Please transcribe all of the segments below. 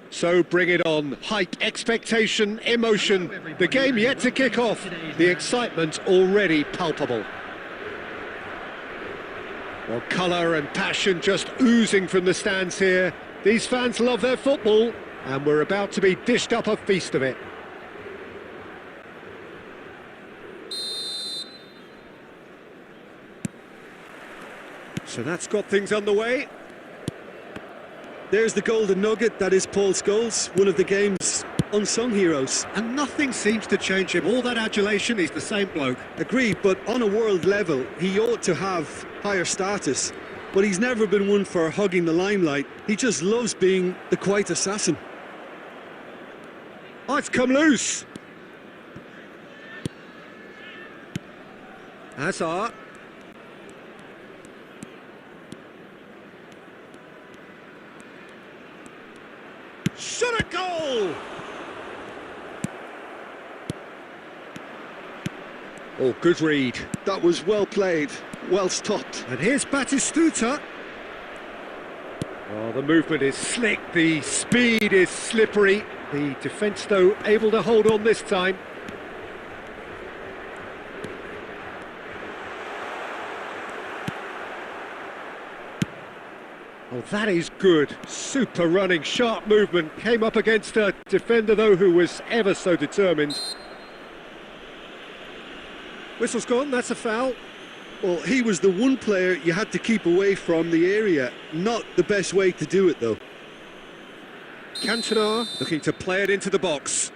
So bring it on. Hype, expectation, emotion. The game yet to kick off. The excitement already palpable. Well, colour and passion just oozing from the stands here. These fans love their football, and we're about to be dished up a feast of it. So that's got things underway. There's the golden nugget, that is Paul Scholes, one of the game's unsung heroes. And nothing seems to change him. All that adulation, he's the same bloke. Agreed, but on a world level, he ought to have higher status. But he's never been one for hugging the limelight. He just loves being the quiet assassin. Oh, it's come loose. Hazard. Shot a goal! Oh, good read. That was well played, well stopped. And here's Batistuta. Oh, the movement is slick, the speed is slippery. The defence, though, able to hold on this time. Oh, that is good. Super running, sharp movement. Came up against a defender, though, who was ever so determined. Whistle's gone, that's a foul. Well, he was the one player you had to keep away from the area. Not the best way to do it, though. Cantona looking to play it into the box.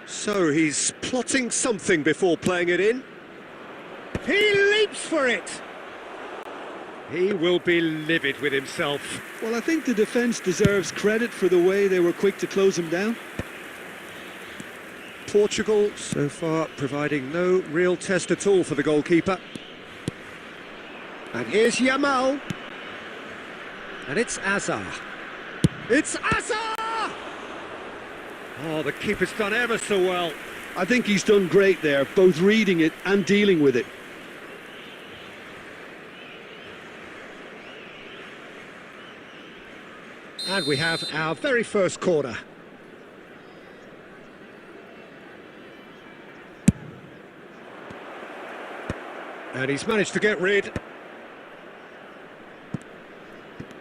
So he's plotting something before playing it in. He leaps for it. He will be livid with himself. Well, I think the defence deserves credit for the way they were quick to close him down. Portugal, so far, providing no real test at all for the goalkeeper. And here's Yamal. And it's Hazard. It's Hazard! Oh, the keeper's done ever so well. I think he's done great there, both reading it and dealing with it. And we have our very first corner. And he's managed to get rid.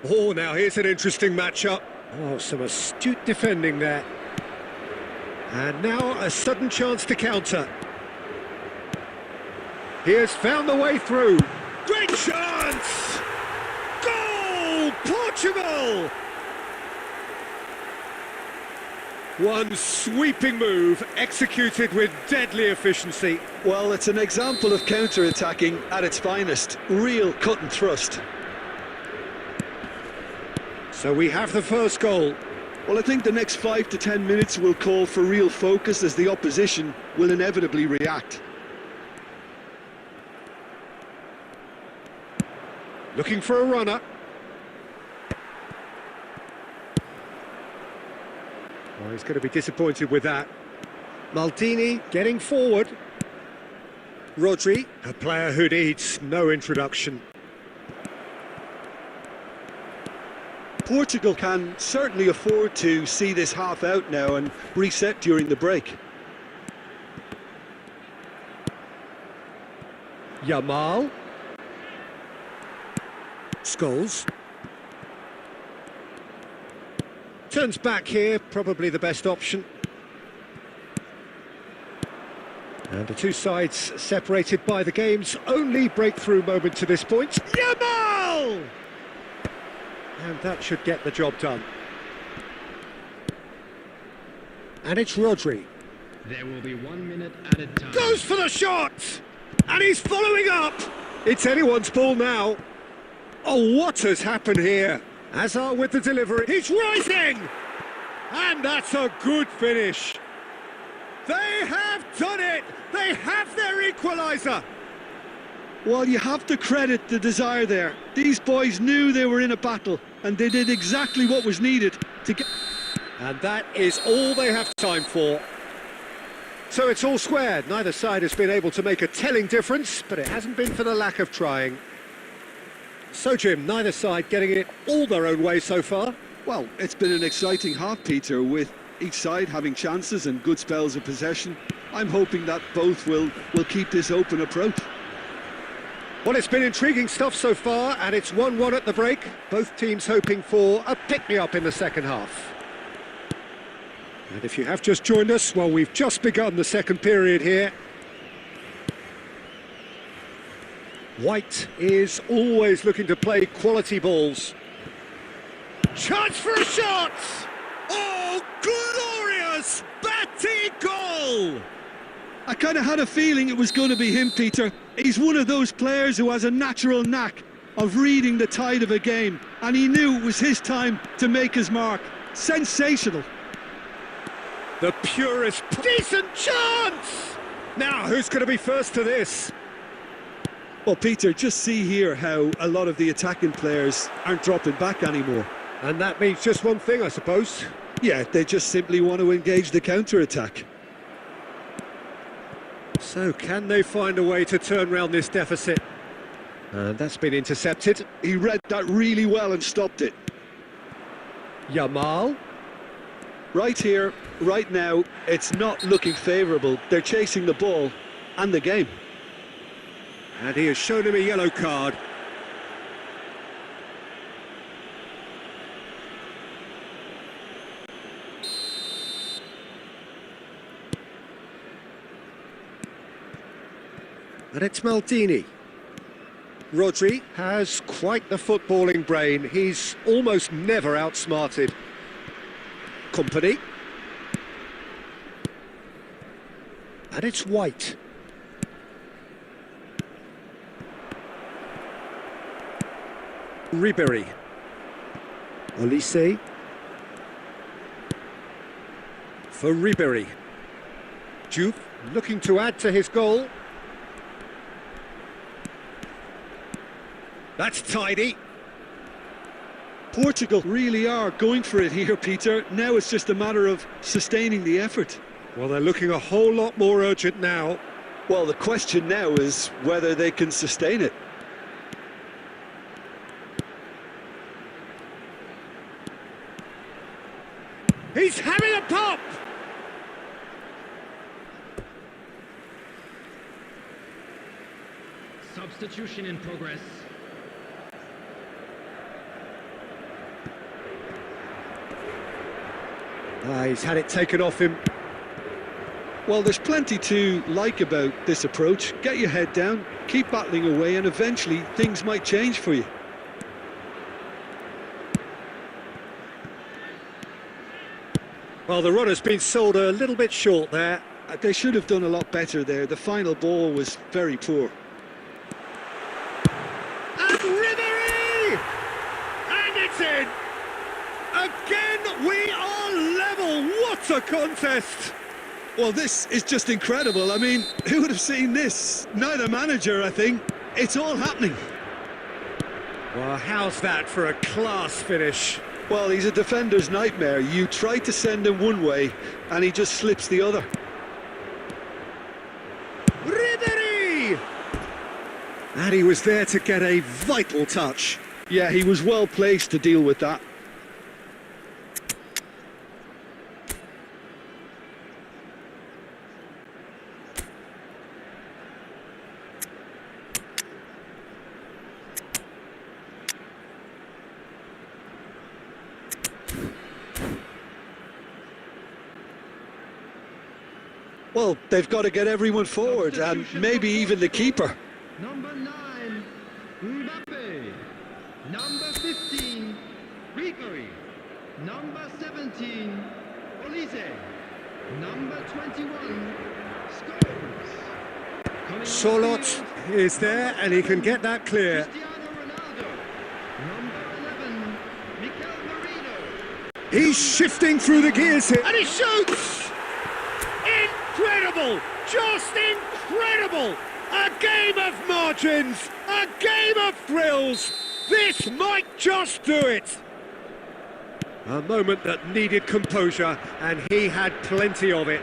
Oh, now here's an interesting matchup. Oh, some astute defending there. And now a sudden chance to counter. He has found the way through. Great chance! Goal! Portugal! One sweeping move, executed with deadly efficiency. Well, it's an example of counter-attacking at its finest. Real cut and thrust. So we have the first goal. Well, I think the next 5 to 10 minutes will call for real focus, as the opposition will inevitably react. Looking for a runner. Oh, he's going to be disappointed with that. Maldini getting forward. Rodri, a player who needs no introduction. Portugal can certainly afford to see this half out now and reset during the break. Yamal. Scholes. Turns back here, probably the best option. And the two sides separated by the game's only breakthrough moment to this point. Yamal! And that should get the job done. And it's Rodri. There will be 1 minute at a time. Goes for the shot! And he's following up! It's anyone's ball now. Oh, what has happened here? Hazard with the delivery. He's rising! And that's a good finish. They have done it! They have their equaliser! Well, you have to credit the desire there. These boys knew they were in a battle, and they did exactly what was needed to get... And that is all they have time for. So it's all squared. Neither side has been able to make a telling difference, but it hasn't been for the lack of trying. So, Jim, neither side getting it all their own way so far. Well, it's been an exciting half, Peter, with each side having chances and good spells of possession. I'm hoping that both will keep this open approach. Well, it's been intriguing stuff so far, and it's 1-1 at the break. Both teams hoping for a pick-me-up in the second half. And if you have just joined us, well, we've just begun the second period here. White is always looking to play quality balls. Chance for a shot! Oh, glorious batting goal! I kind of had a feeling it was going to be him, Peter. He's one of those players who has a natural knack of reading the tide of a game, and he knew it was his time to make his mark. Sensational. The purest, decent chance! Now, who's going to be first to this? Well, Peter, just see here how a lot of the attacking players aren't dropping back anymore. And that means just one thing, I suppose. Yeah, they just simply want to engage the counter-attack. So, can they find a way to turn round this deficit? And that's been intercepted. He read that really well and stopped it. Yamal. Right here, right now, it's not looking favourable. They're chasing the ball and the game. And he has shown him a yellow card. And it's Maldini. Rodri has quite the footballing brain. He's almost never outsmarted. Company. And it's White. Ribéry. Olise. For Ribéry. Juve looking to add to his goal. That's tidy. Portugal really are going for it here, Peter. Now it's just a matter of sustaining the effort. Well, they're looking a whole lot more urgent now. Well, the question now is whether they can sustain it. He's having a pop! Substitution in progress. He's had it taken off him. Well, there's plenty to like about this approach. Get your head down, keep battling away, and eventually things might change for you. Well, the runner's been sold a little bit short there. They should have done a lot better there. The final ball was very poor. And Ribéry! And it's in! Again, we are level! What a contest! Well, this is just incredible. I mean, who would have seen this? Neither manager, I think. It's all happening. Well, how's that for a class finish? Well, he's a defender's nightmare. You try to send him one way, and he just slips the other. Ribéry! And he was there to get a vital touch. Yeah, he was well placed to deal with that. Well, they've got to get everyone forward, and maybe even the keeper. Number 9, Mbappe. Number 15, Ribéry. Number 17, Olise. Number 21, Scholes. Solot is there, and he can get that clear. Cristiano Ronaldo. Number 11, Mikel Merino. He's shifting through the gears here, and he shoots! Incredible! Just incredible! A game of margins! A game of thrills! This might just do it! A moment that needed composure, and he had plenty of it.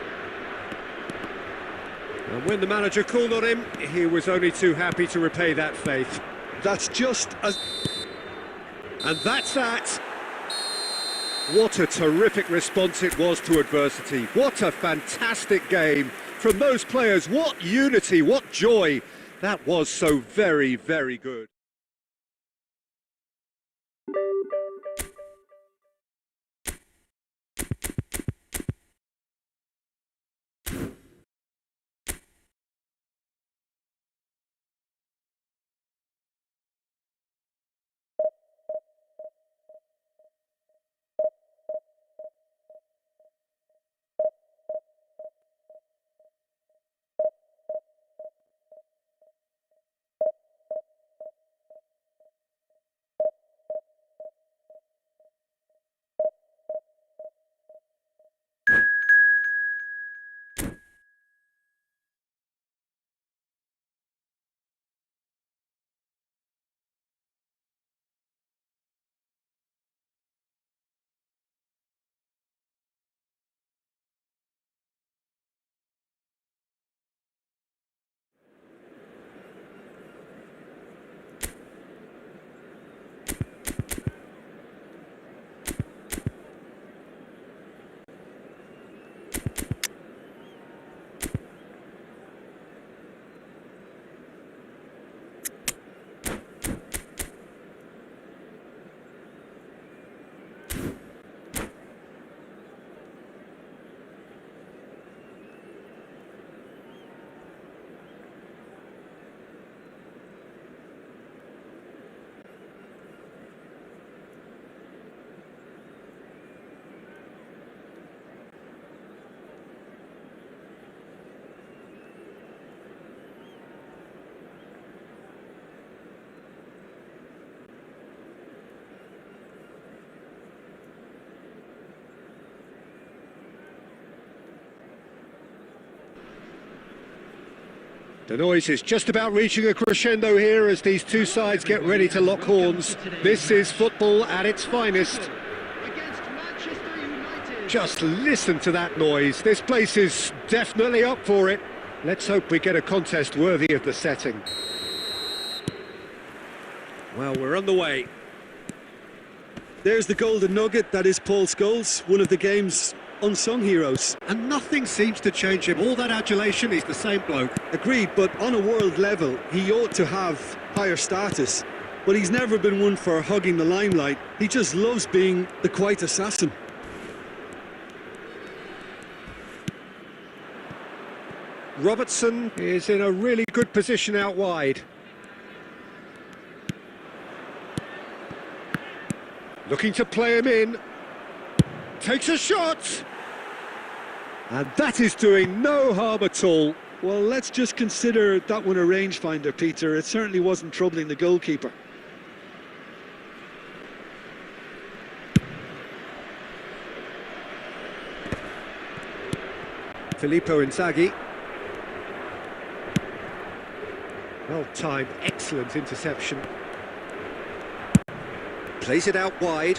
And when the manager called on him, he was only too happy to repay that faith. That's just as... And that's that. What a terrific response it was to adversity. What a fantastic game from those players. What unity, what joy. That was so very, very good. The noise is just about reaching a crescendo here as these two sides get ready to lock horns. This is football at its finest. Against Manchester United. Just listen to that noise. This place is definitely up for it. Let's hope we get a contest worthy of the setting. Well, we're on the way. There's the golden nugget, that is Paul Scholes, one of the game's unsung heroes. And nothing seems to change him. All that adulation, he's the same bloke. Agreed, but on a world level, he ought to have higher status. But he's never been one for hugging the limelight. He just loves being the quiet assassin. Robertson is in a really good position out wide. Looking to play him in. Takes a shot! And that is doing no harm at all. Well, let's just consider that one a rangefinder, Peter. It certainly wasn't troubling the goalkeeper. Filippo Inzaghi. Well timed, excellent interception. Plays it out wide.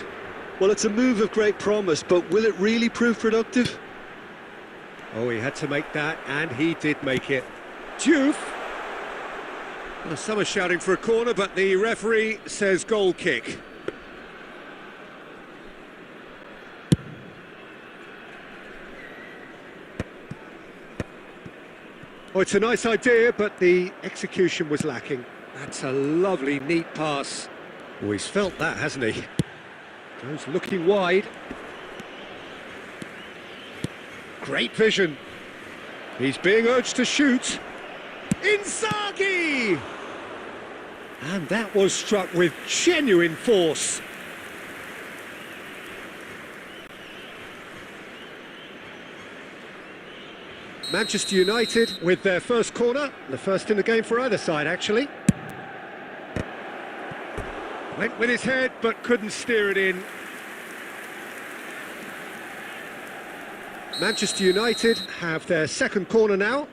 Well, it's a move of great promise, but will it really prove productive? Oh, he had to make that, and he did make it. Diouf. Well, some are shouting for a corner, but the referee says goal kick. Oh, it's a nice idea, but the execution was lacking. That's a lovely, neat pass. Oh, he's felt that, hasn't he? Goes looking wide. Great vision. He's being urged to shoot. Inzaghi! And that was struck with genuine force. Manchester United with their first corner, the first in the game for either side, actually. Went with his head, but couldn't steer it in. Manchester United have their second corner now.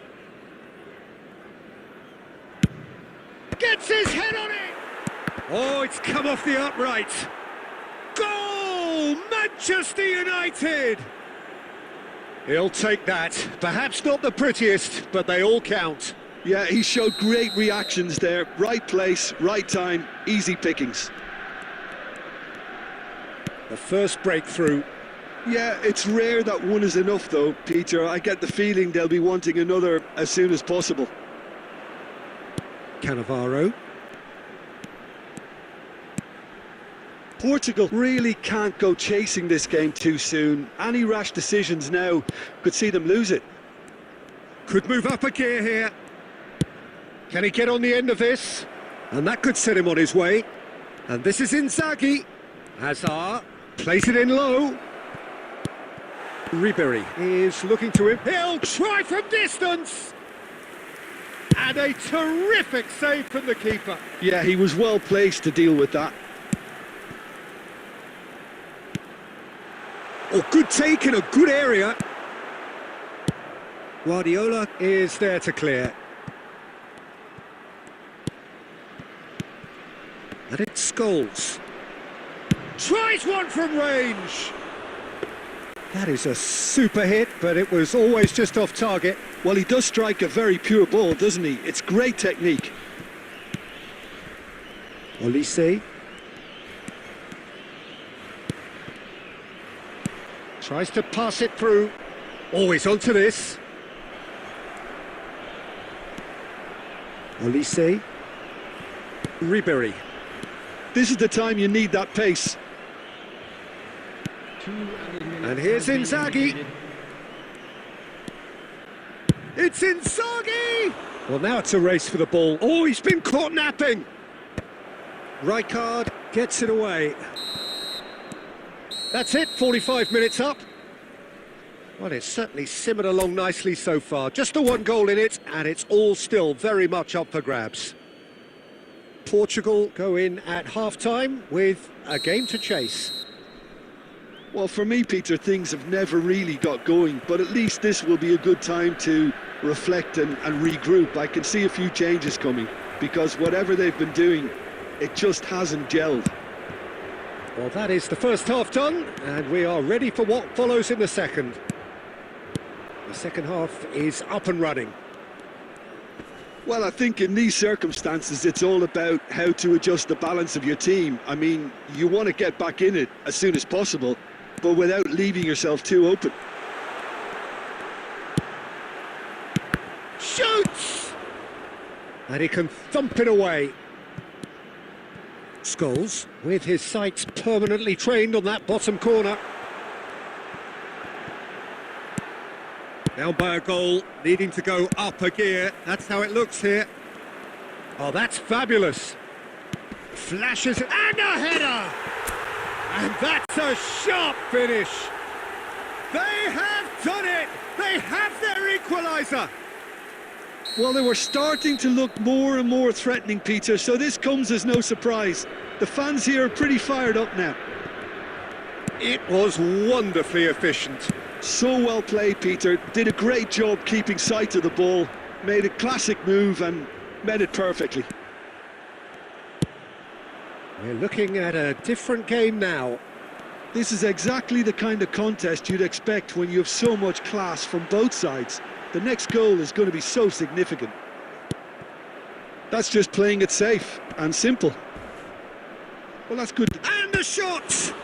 Gets his head on it! Oh, it's come off the upright. Goal! Manchester United! He'll take that. Perhaps not the prettiest, but they all count. Yeah, he showed great reactions there. Right place, right time, easy pickings. The first breakthrough. Yeah, it's rare that one is enough though, Peter. I get the feeling they'll be wanting another as soon as possible. Cannavaro. Portugal really can't go chasing this game too soon. Any rash decisions now could see them lose it. Could move up a gear here. Can he get on the end of this? And that could set him on his way. And this is Inzaghi. Hazard, place it in low. Ribery is looking to him. He'll try from distance. And a terrific save from the keeper. Yeah, he was well placed to deal with that. Oh, good take in a good area. Guardiola is there to clear. And it's Scholes. Tries one from range. That is a super hit, but it was always just off target. Well, he does strike a very pure ball, doesn't he? It's great technique. Olise. Tries to pass it through. Always onto this. Olise. Ribery. This is the time you need that pace. And here's Inzaghi. It's Inzaghi! Well, now it's a race for the ball. Oh, he's been caught napping. Rijkaard gets it away. That's it, 45 minutes up. Well, it's certainly simmered along nicely so far. Just the one goal in it, and it's all still very much up for grabs. Portugal go in at half-time with a game to chase. Well, for me, Peter, things have never really got going, but at least this will be a good time to reflect and regroup. I can see a few changes coming, because whatever they've been doing, it just hasn't gelled. Well, that is the first half done, and we are ready for what follows in the second. The second half is up and running. Well, I think in these circumstances, it's all about how to adjust the balance of your team. I mean, you want to get back in it as soon as possible, but without leaving yourself too open. Shoots! And he can thump it away. Scholes, with his sights permanently trained on that bottom corner. Down by a goal, needing to go up a gear. That's how it looks here. Oh, that's fabulous. Flashes and a header! And that's a sharp finish. They have done it! They have their equaliser! Well, they were starting to look more and more threatening, Peter, so this comes as no surprise. The fans here are pretty fired up now. It was wonderfully efficient. So well played, Peter. Did a great job keeping sight of the ball, made a classic move and met it perfectly. We're looking at a different game now. This is exactly the kind of contest you'd expect when you have so much class from both sides. The next goal is going to be so significant. That's just playing it safe and simple. Well, that's good. And the shot!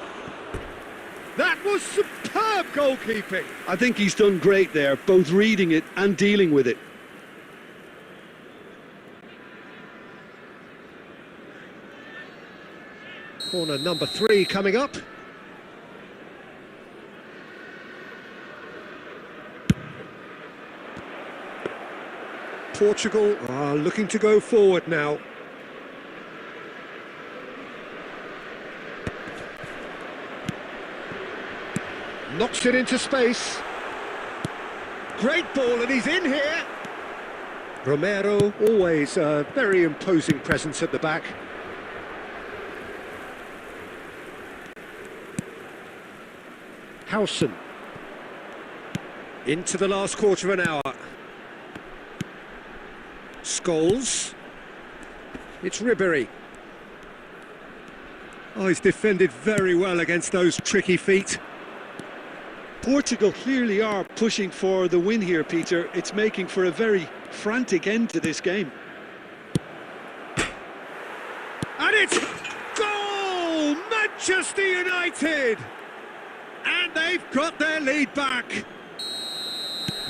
That was superb goalkeeping. I think he's done great there, both reading it and dealing with it. Corner number 3 coming up. Portugal are looking to go forward now. Knocks it into space. Great ball, and he's in here. Romero, always a very imposing presence at the back. Howson. Into the last quarter of an hour. Scholes. It's Ribery. Oh, he's defended very well against those tricky feet. Portugal clearly are pushing for the win here, Peter. It's making for a very frantic end to this game. And it's goal! Manchester Manchester United! And they've got their lead back.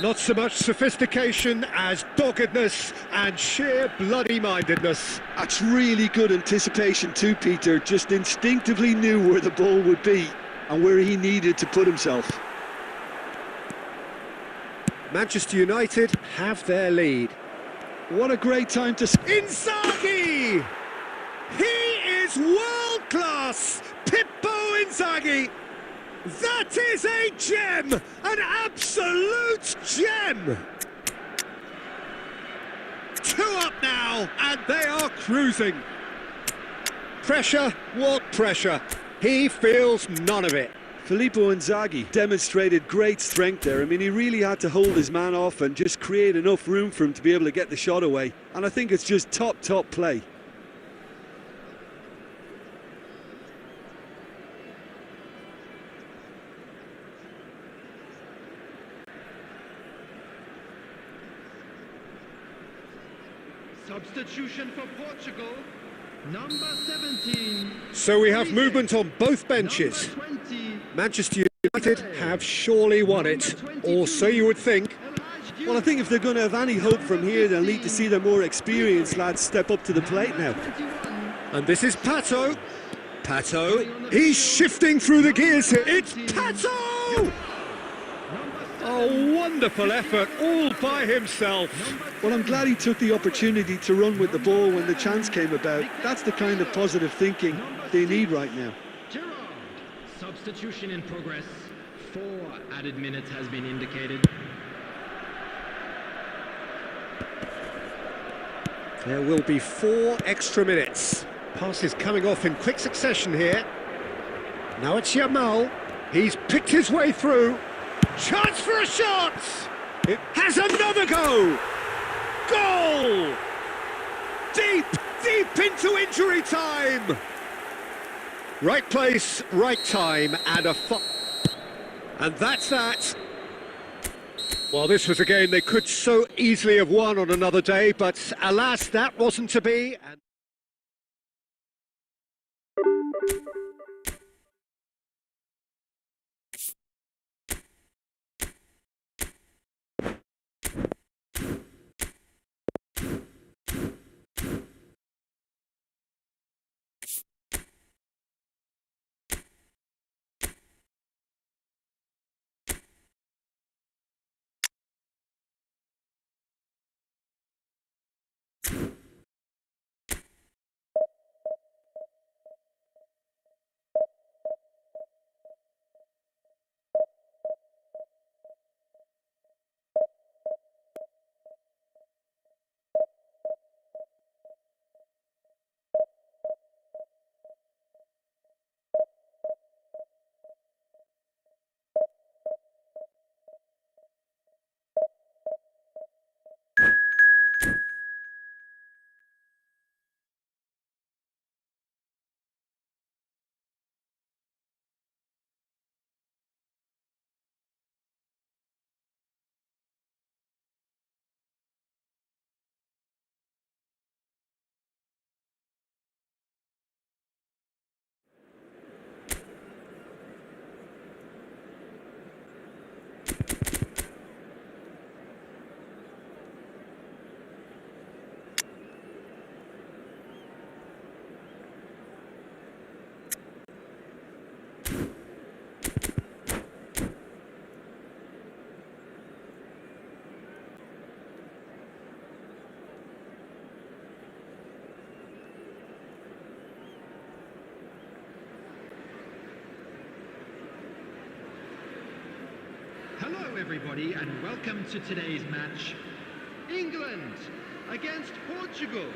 Not so much sophistication as doggedness and sheer bloody-mindedness. That's really good anticipation too, Peter. Just instinctively knew where the ball would be and where he needed to put himself. Manchester United have their lead. What a great time to... Inzaghi! He is world-class! Pippo Inzaghi! That is a gem! An absolute gem! 2 up now, and they are cruising. Pressure? What pressure? He feels none of it. Filippo Inzaghi demonstrated great strength there. I mean, he really had to hold his man off and just create enough room for him to be able to get the shot away. And I think it's just top play. Substitution for Portugal, number 17. So we have movement on both benches. Number 20. Manchester United have surely won it, or so you would think. Well, I think if they're going to have any hope from here, they'll need to see their more experienced lads step up to the plate now. And this is Pato. Pato, he's shifting through the gears here. It's Pato! A wonderful effort all by himself. Well, I'm glad he took the opportunity to run with the ball when the chance came about. That's the kind of positive thinking they need right now. Gerrard. Substitution in progress. 4 added minutes has been indicated. There will be 4 extra minutes. Passes coming off in quick succession here. Now it's Yamal. He's picked his way through. Chance for a shot! It has another go! Goal! Deep into injury time! Right place, right time, and and that's that. Well, this was a game they could so easily have won on another day, but alas, that wasn't to be. Hello everybody and welcome to today's match. England against Portugal.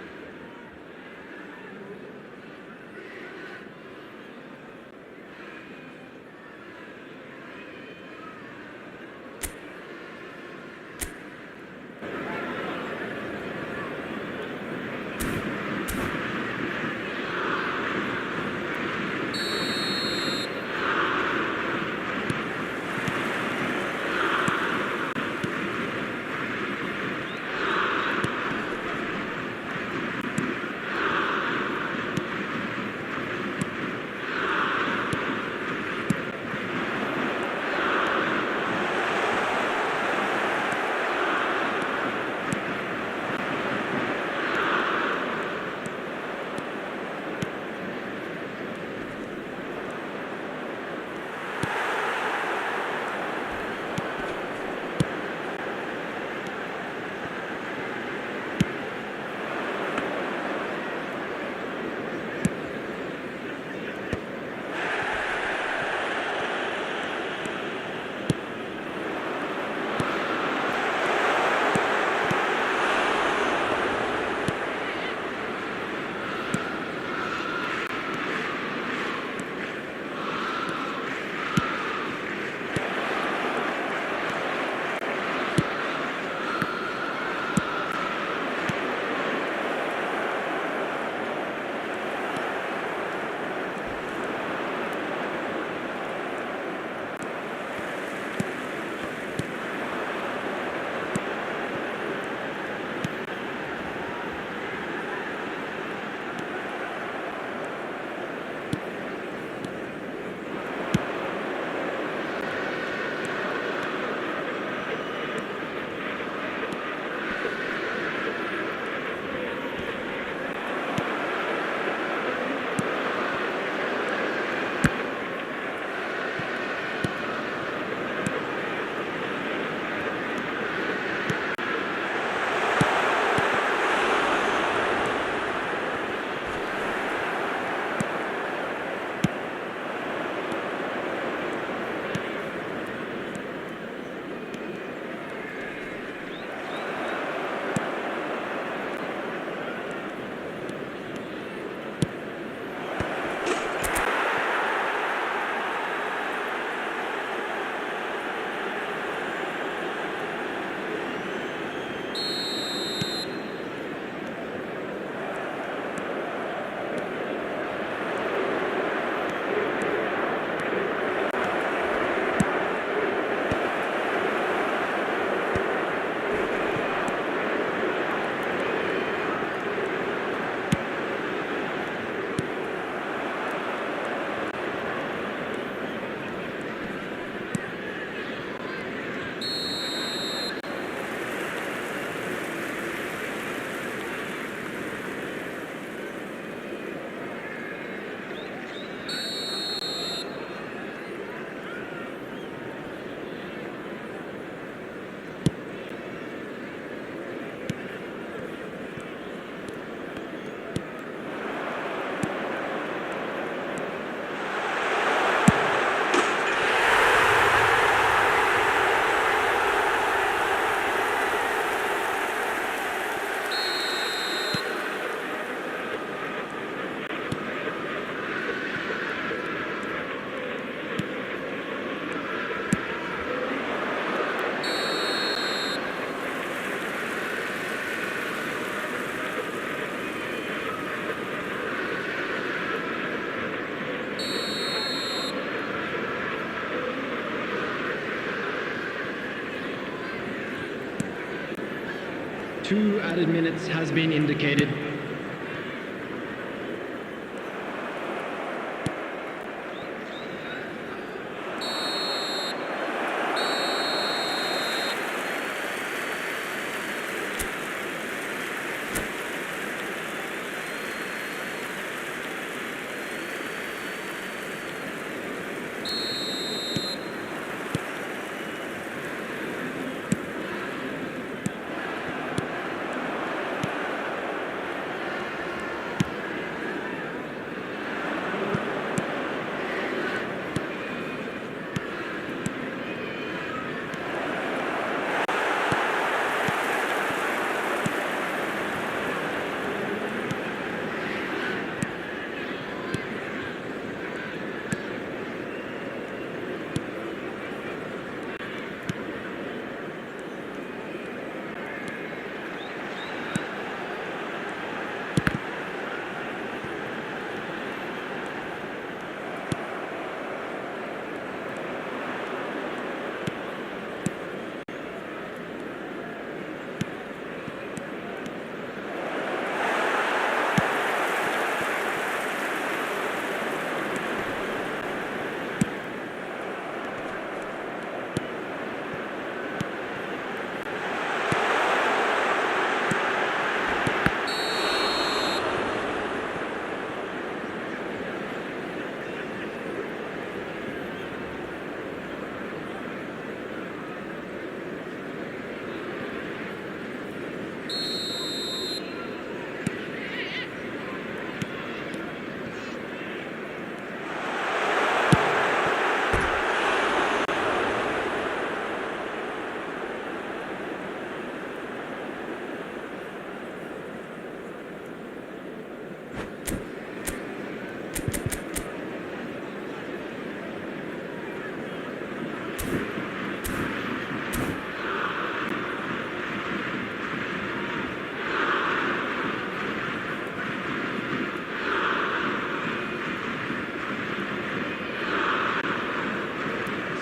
2 added minutes has been indicated.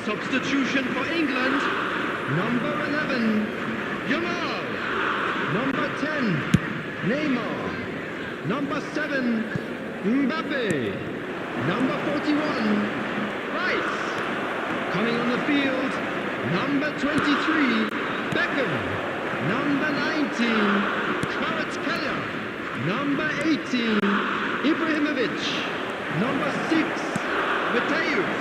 Substitution for England, number 11, Yamal. Number 10, Neymar. Number 7, Mbappe. Number 41, Rice. Coming on the field, number 23, Beckham. Number 19, Kvaratskhelia. Number 18, Ibrahimovic. Number 6, Mateus.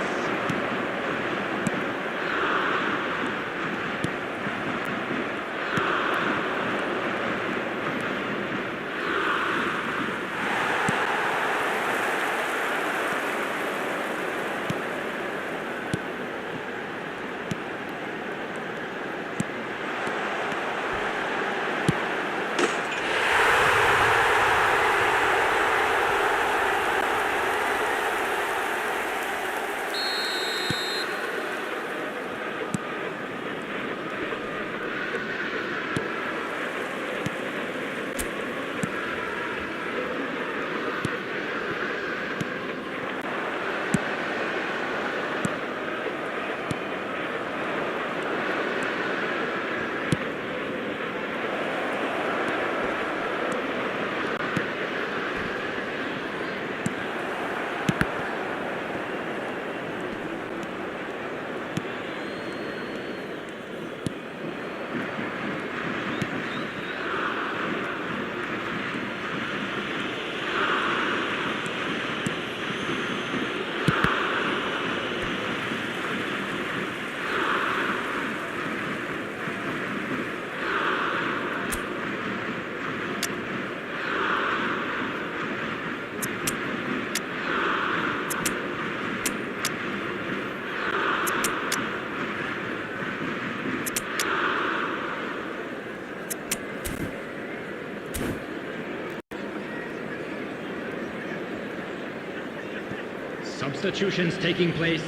Substitutions taking place.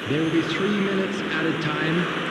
There will be 3 minutes added time.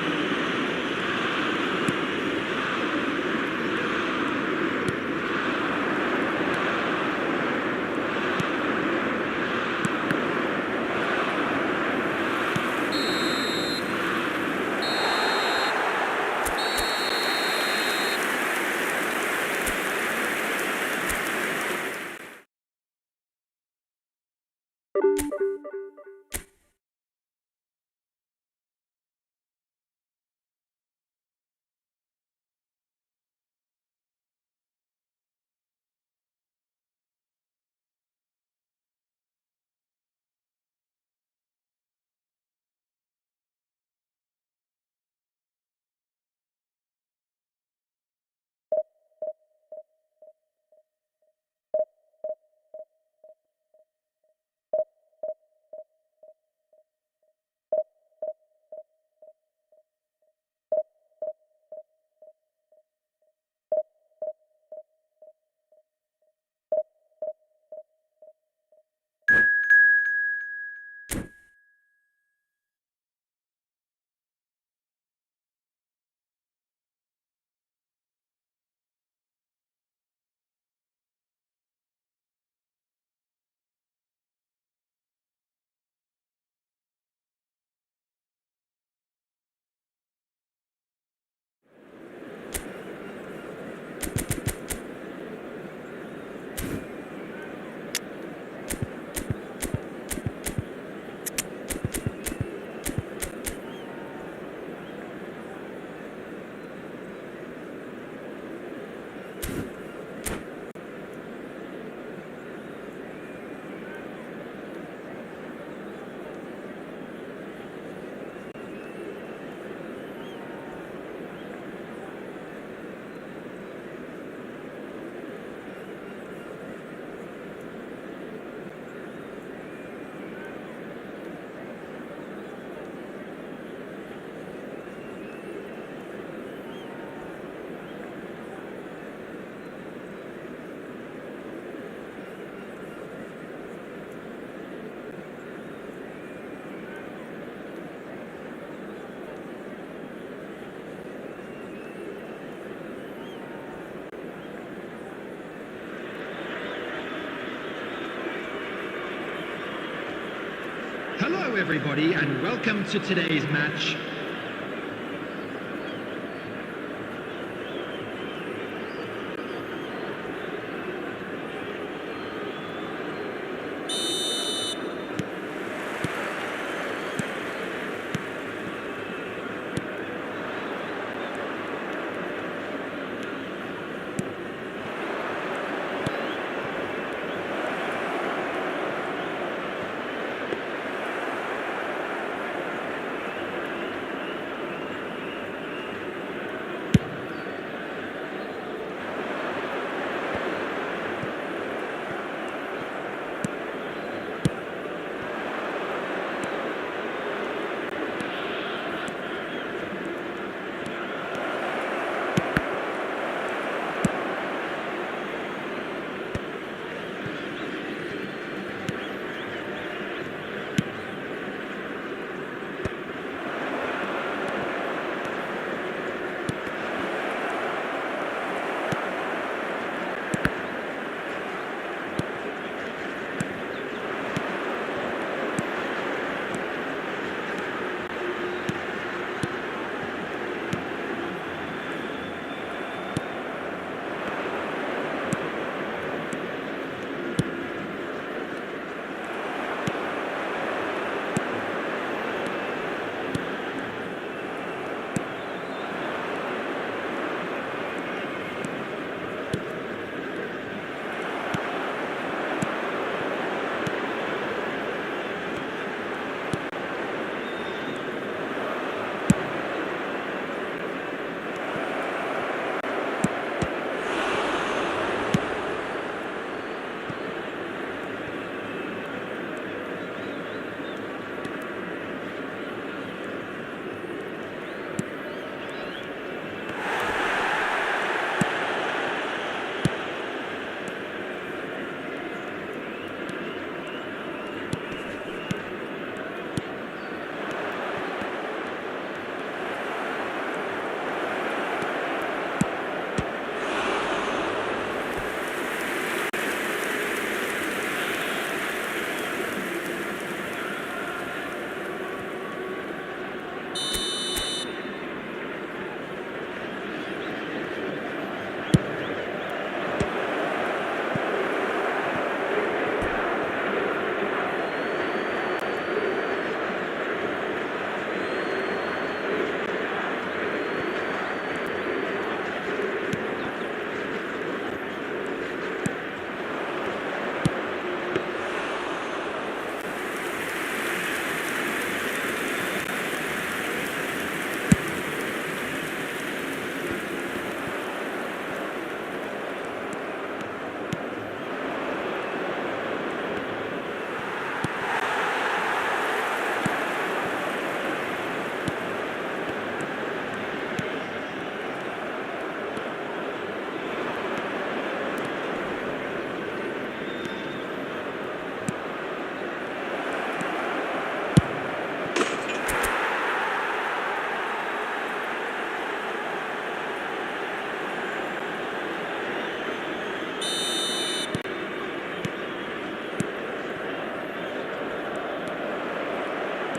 Hello everybody and welcome to today's match.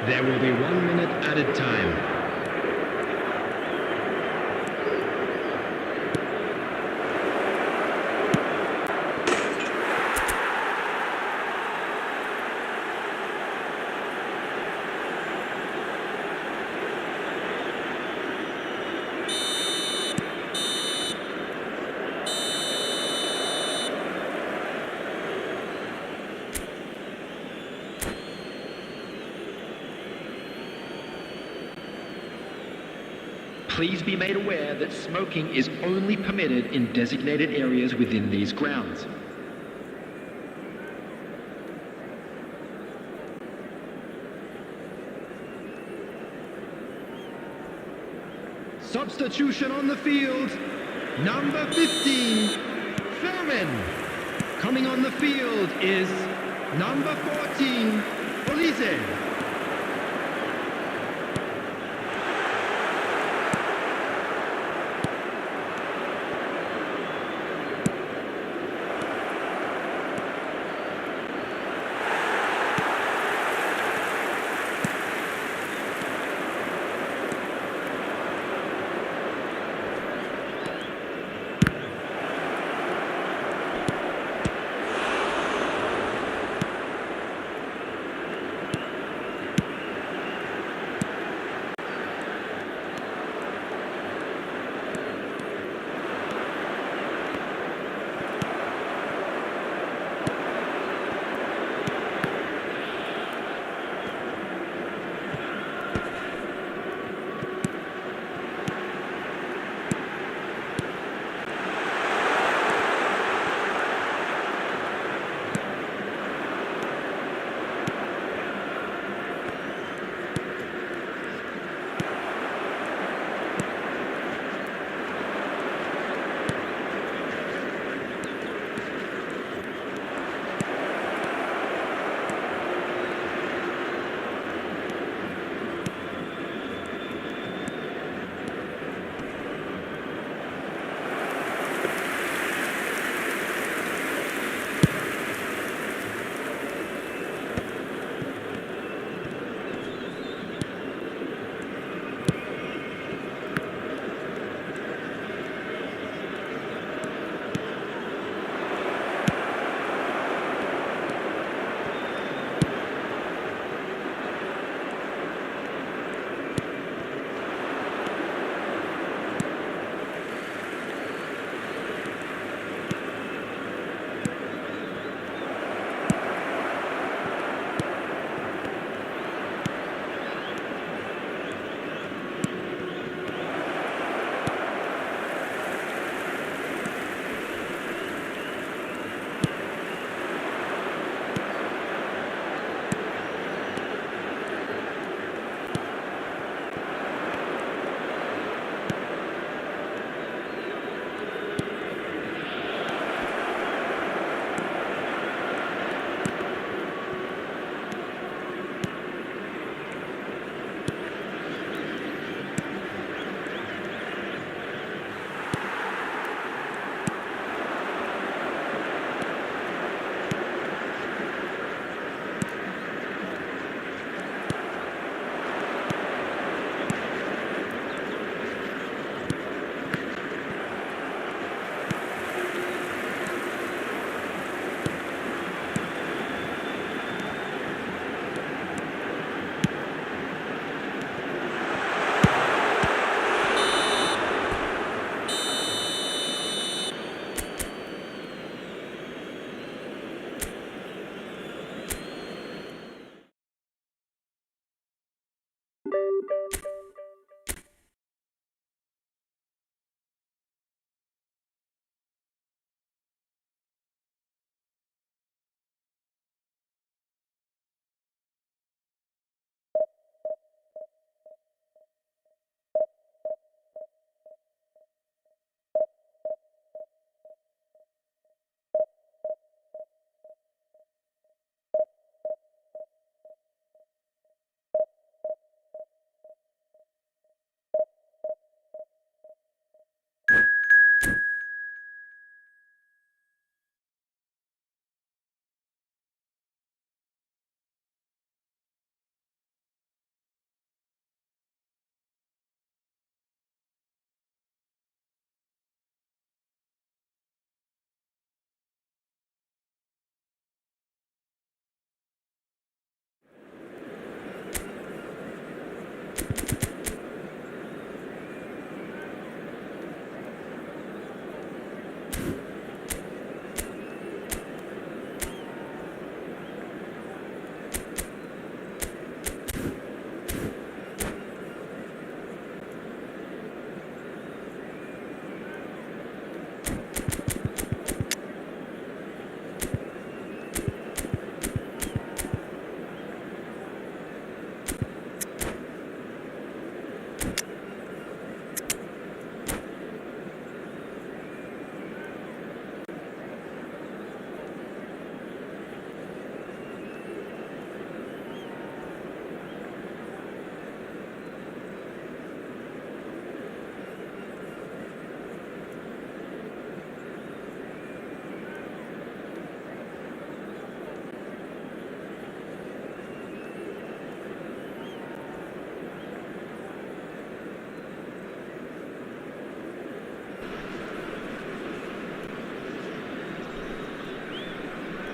There will be 1 minute added time. Please be made aware that smoking is only permitted in designated areas within these grounds. Substitution on the field, number 15, Thurman. Coming on the field is number 14, Olise.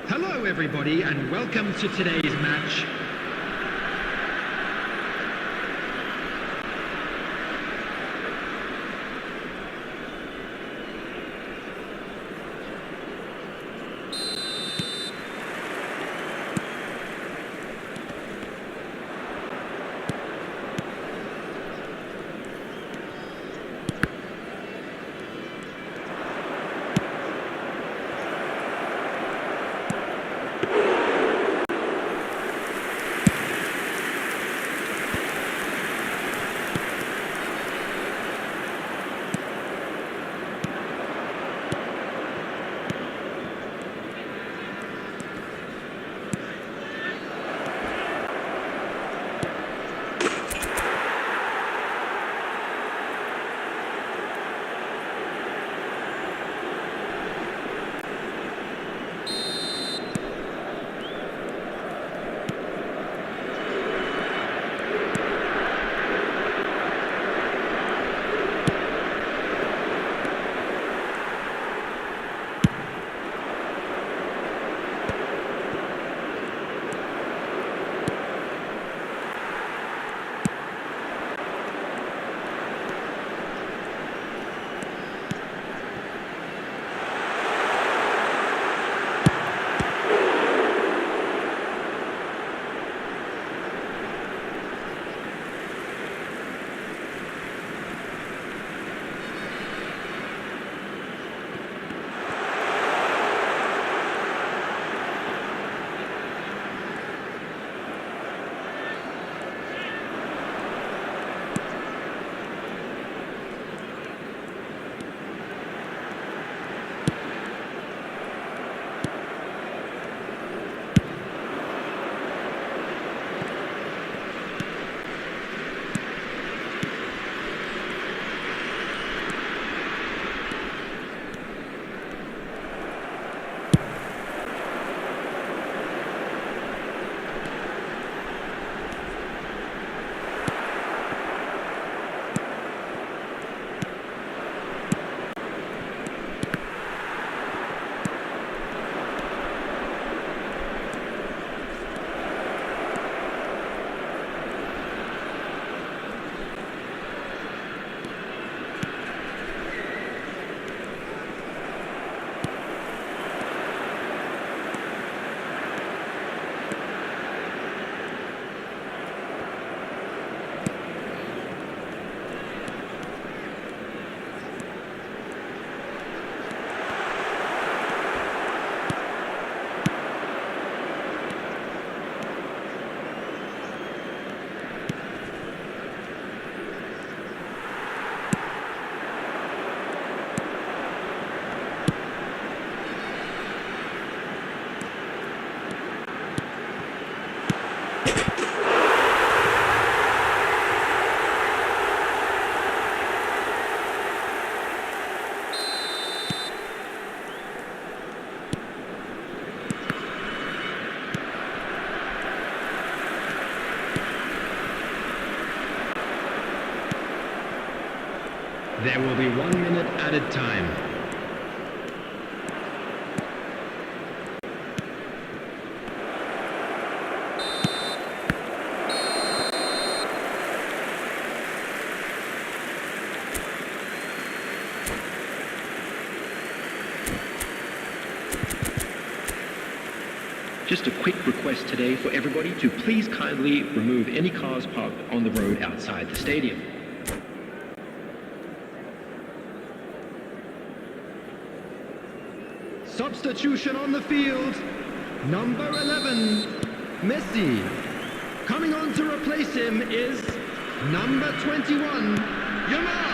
Hello everybody and welcome to today's match. There will be 1 minute added time. Just a quick request today for everybody to please kindly remove any cars parked on the road outside the stadium. Substitution on the field. Number 11, Messi. Coming on to replace him is number 21, Yamal.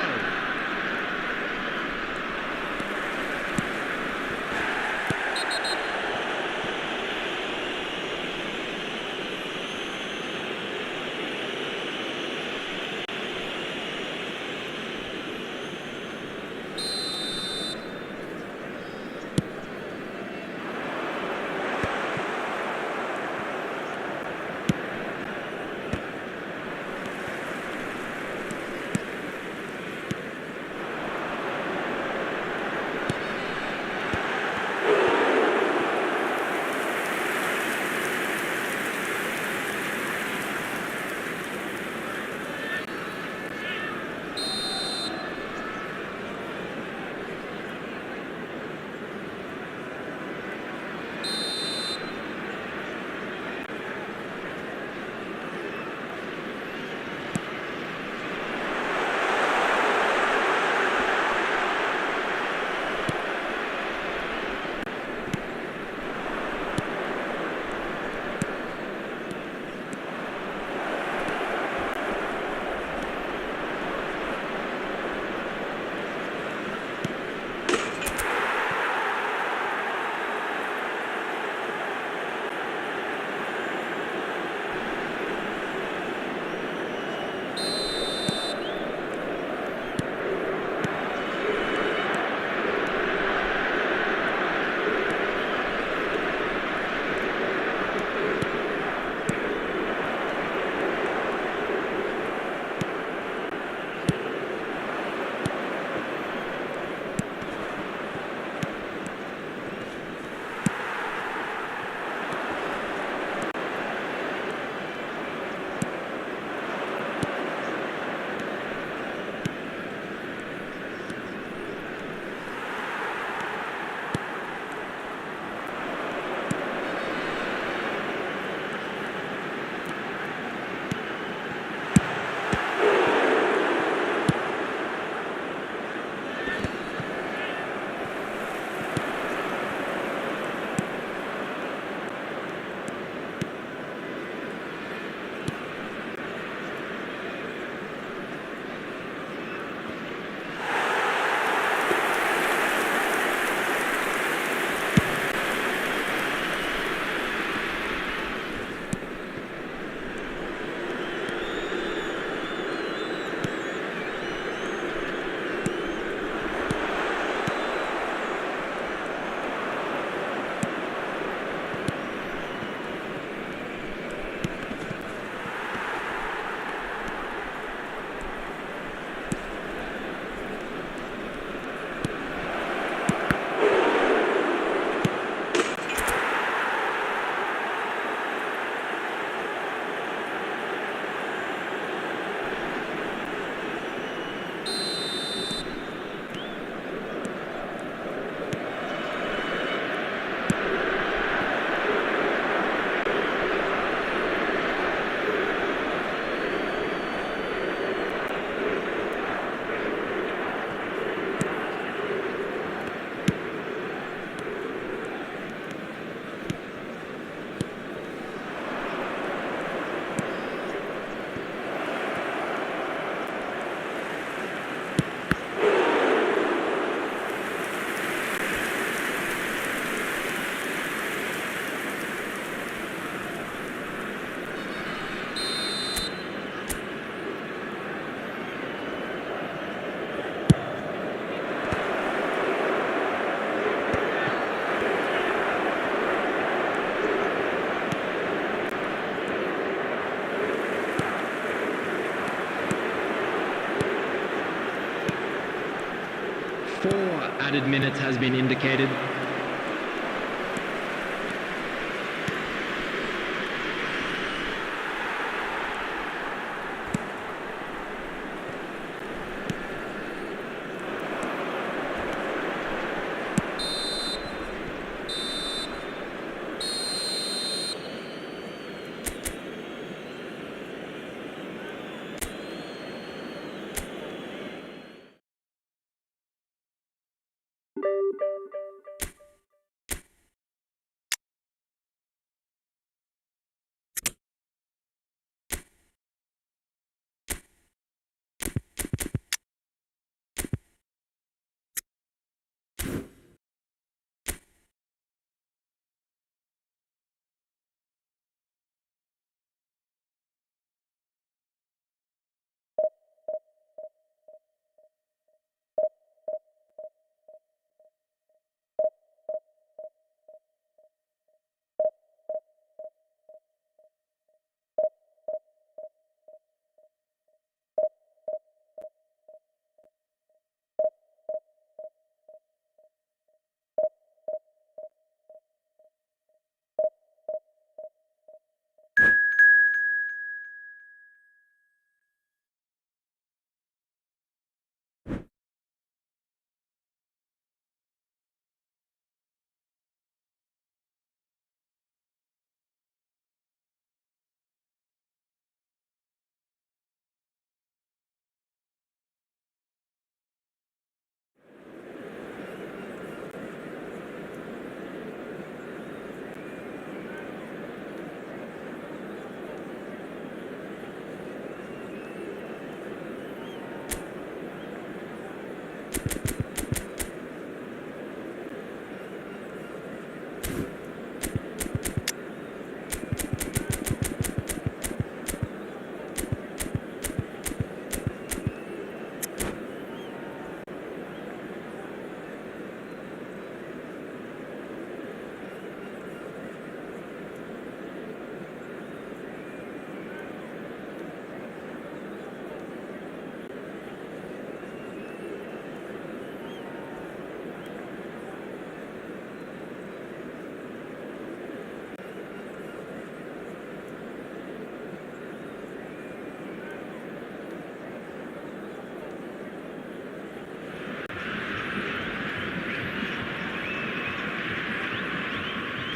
Added minutes has been indicated.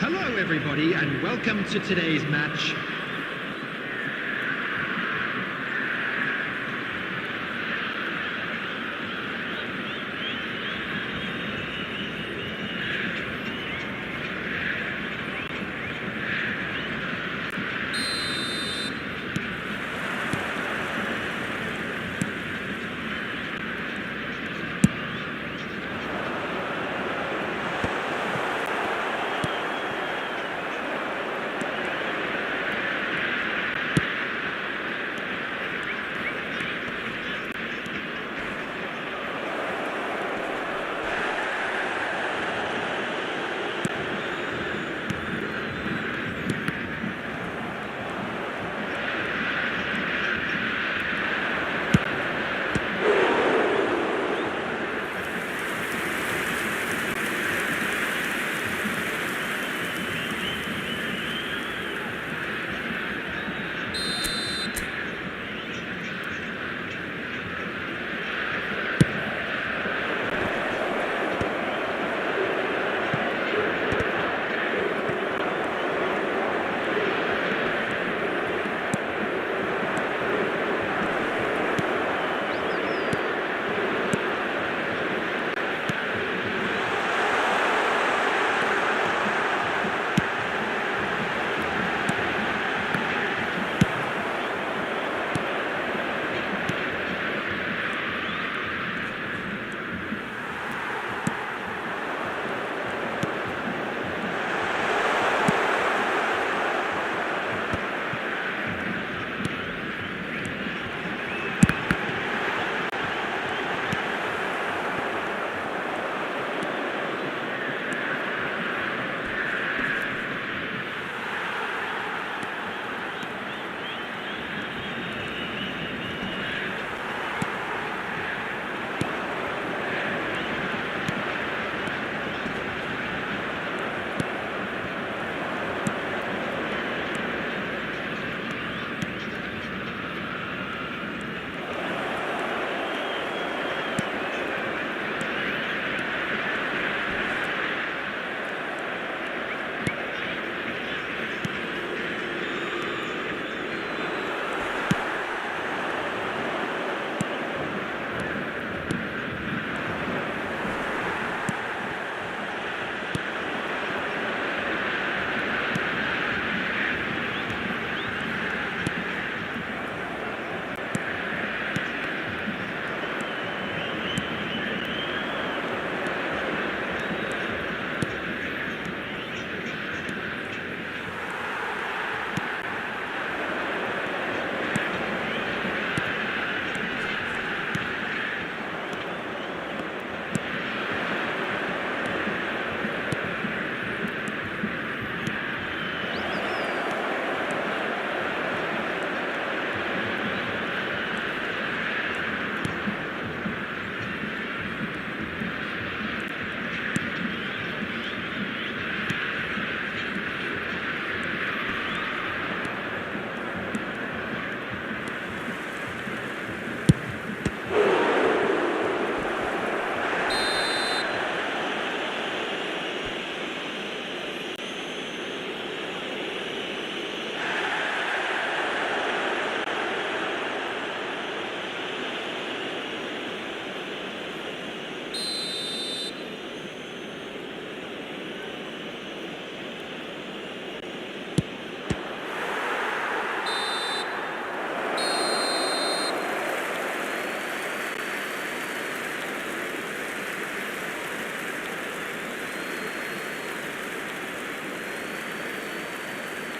Hello everybody and welcome to today's match.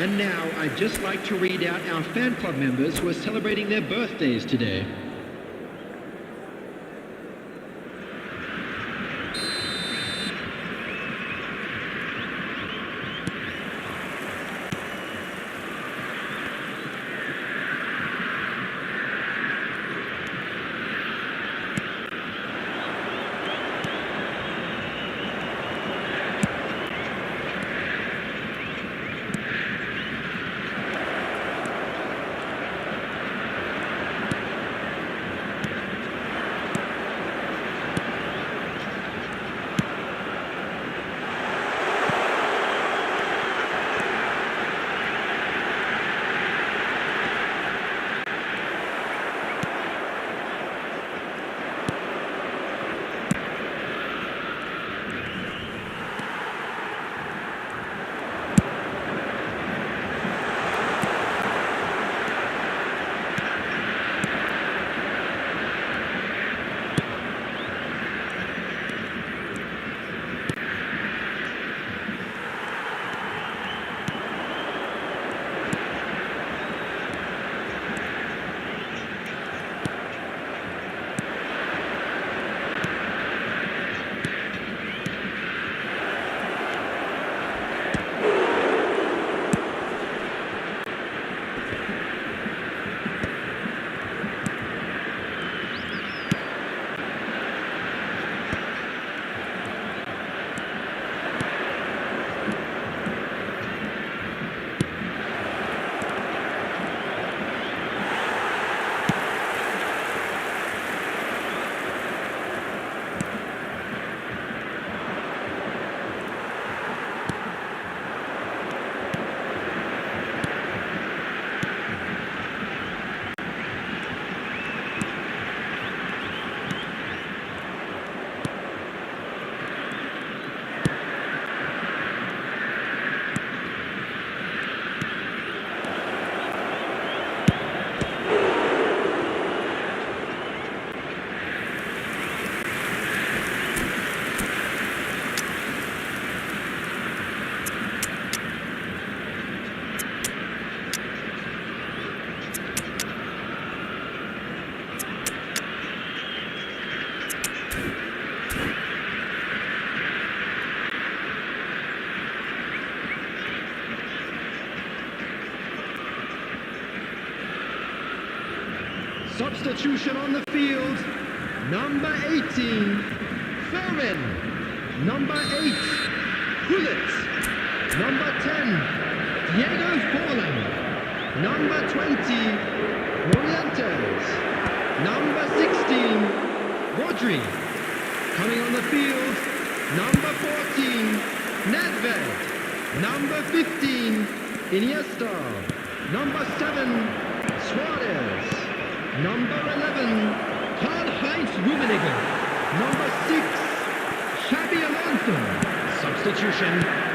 And now I'd just like to read out our fan club members who are celebrating their birthdays today. Substitution on the field, number 18, Ferrin, number 8, Hullet, number 10, Diego Forlan, number 20, Morientes, number 16, Rodri. Coming on the field, number 14, Nedved, number 15, Iniesta, number 7, Suarez, number 11, Karl-Heinz Rummenigge. Number 6, Xabi Alonso. Substitution.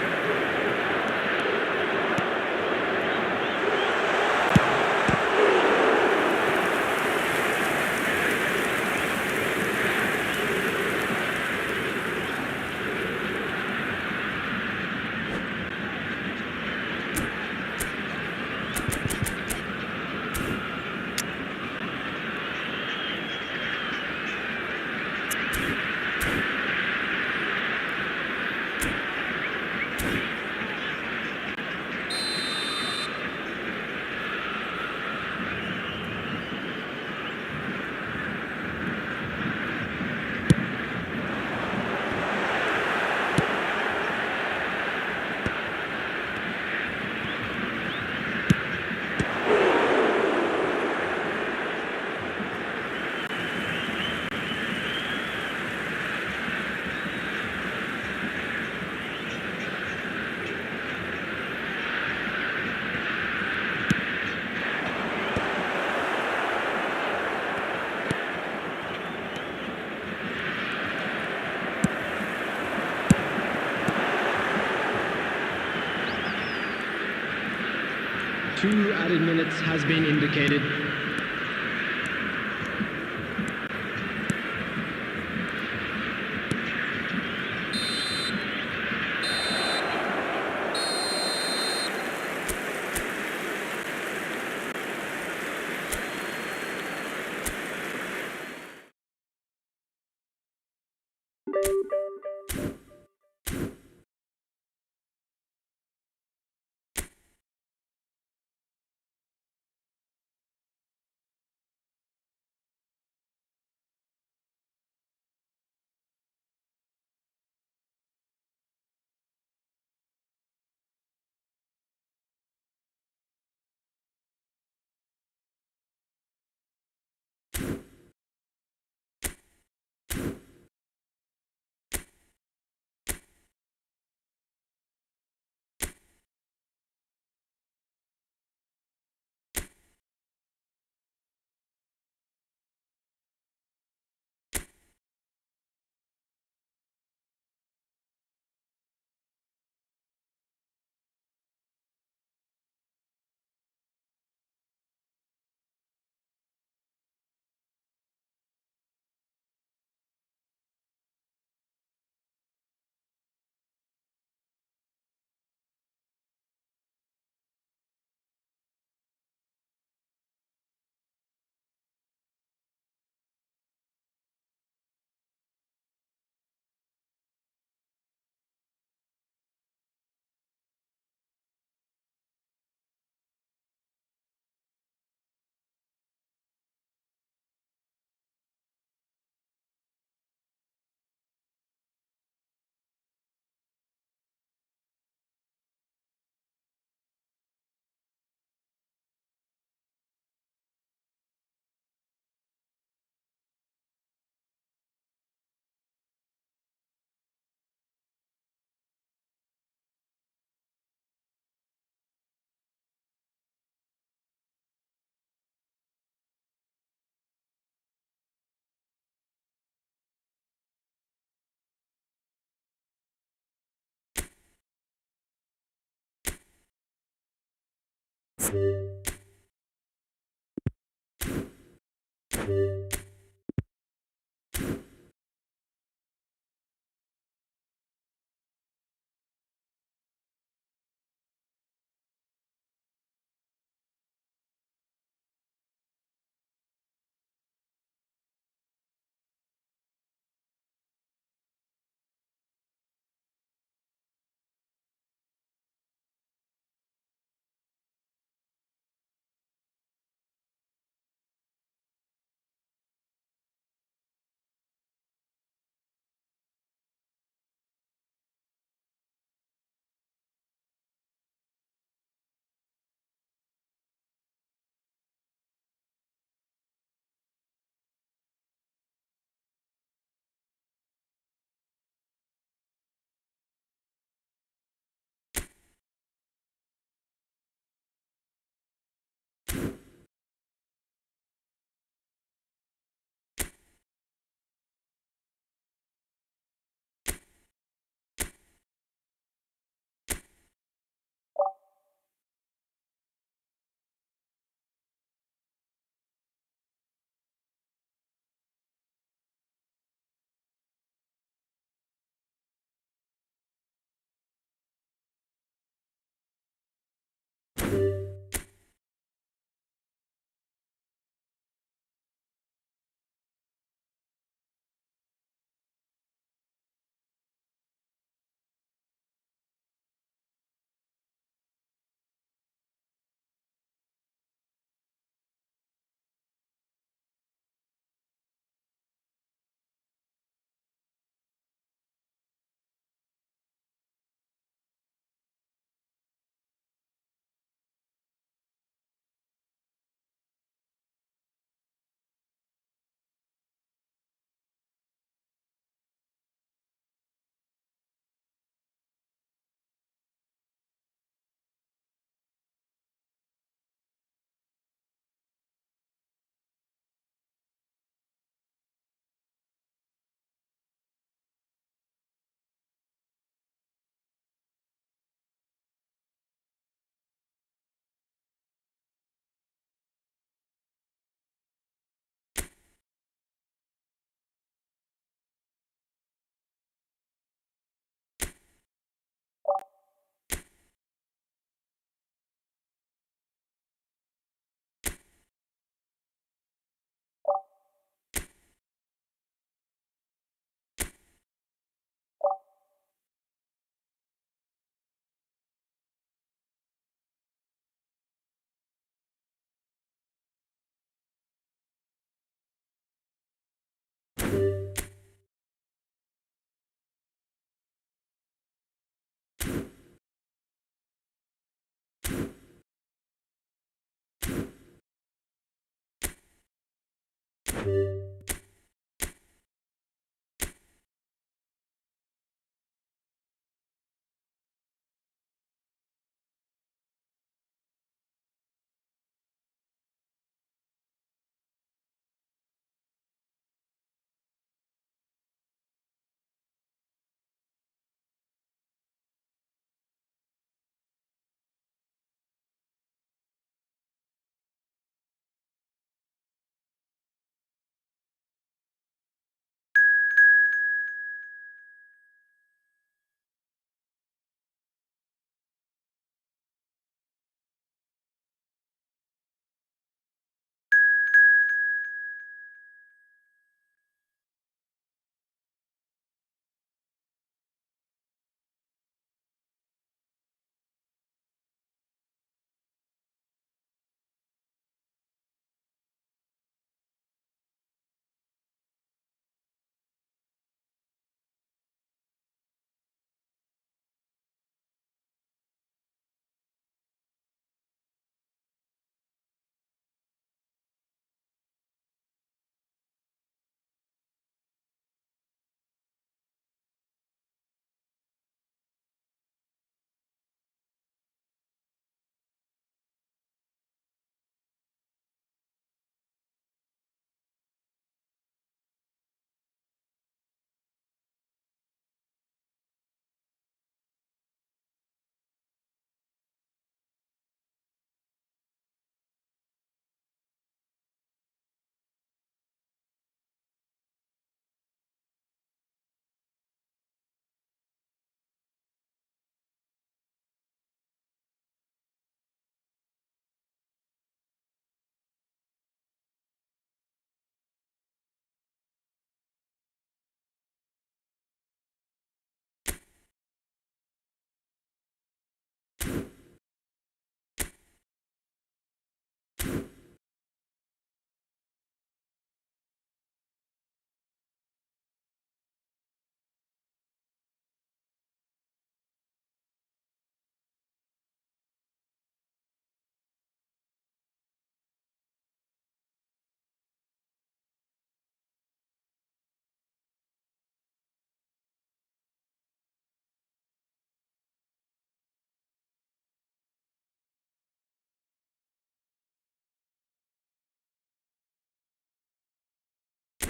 Two added minutes has been indicated.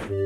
Hello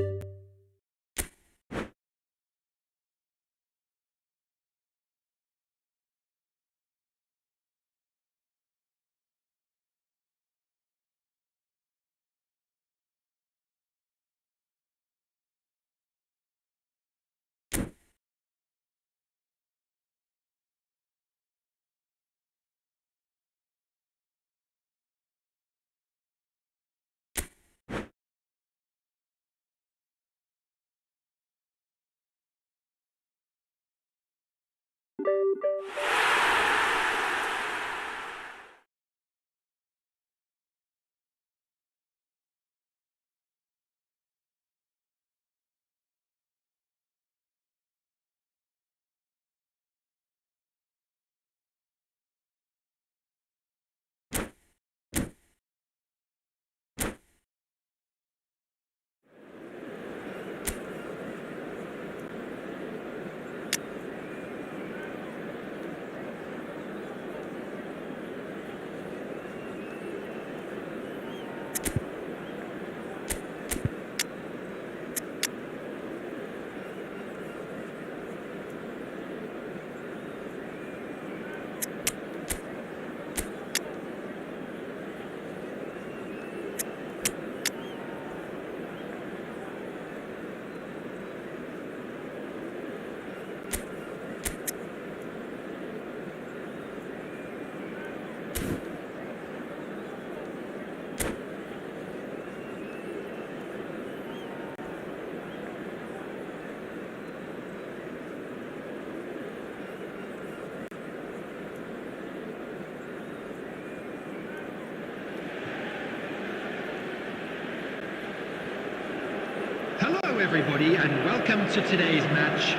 everybody and welcome to today's match.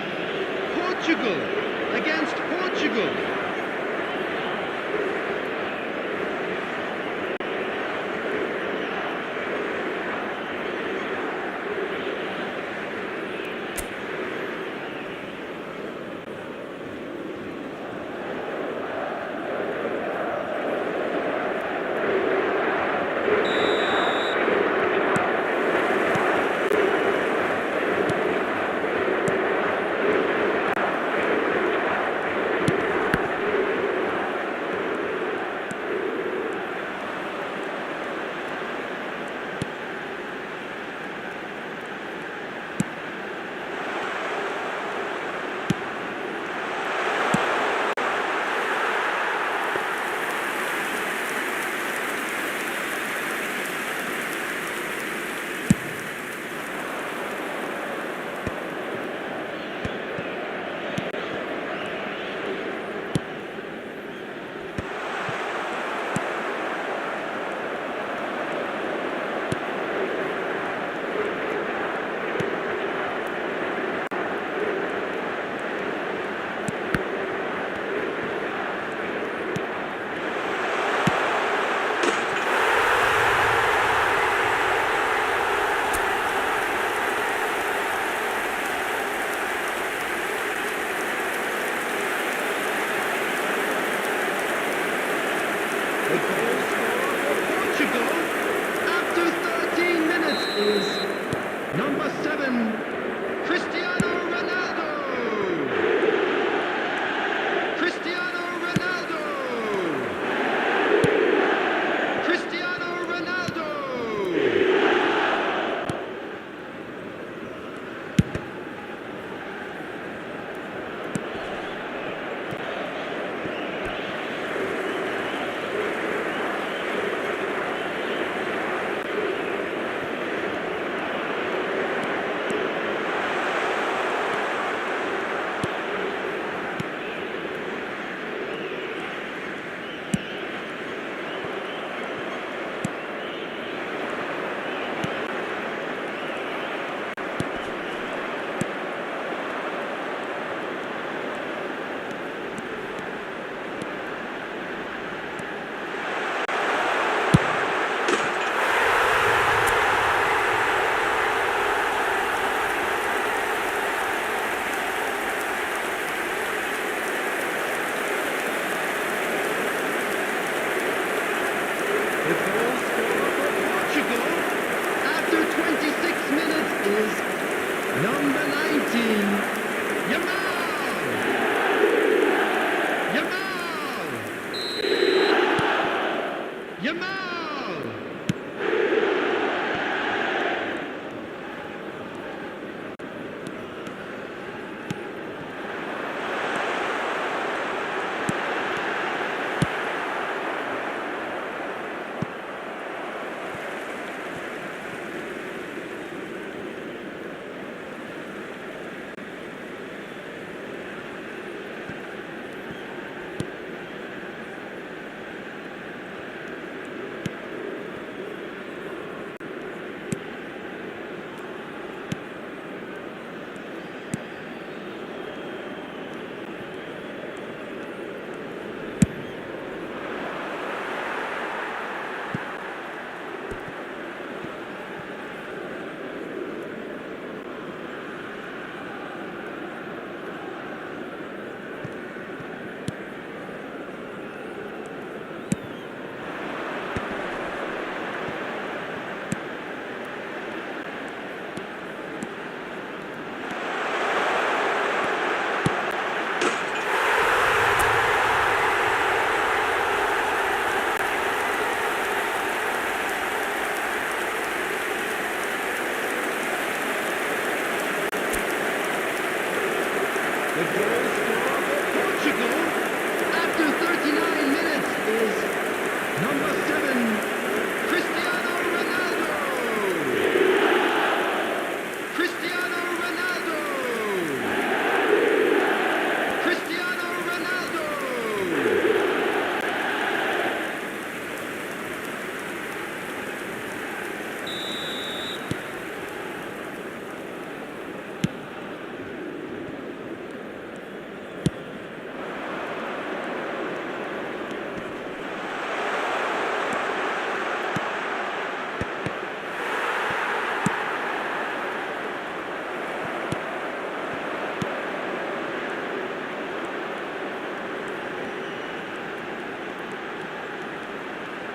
Portugal against Portugal. Number 19, Yamal! Yamal! Yamal! The goal scorer for Portugal after 39 minutes is number 7, Cristiano Ronaldo! Cristiano Ronaldo! Cristiano Ronaldo!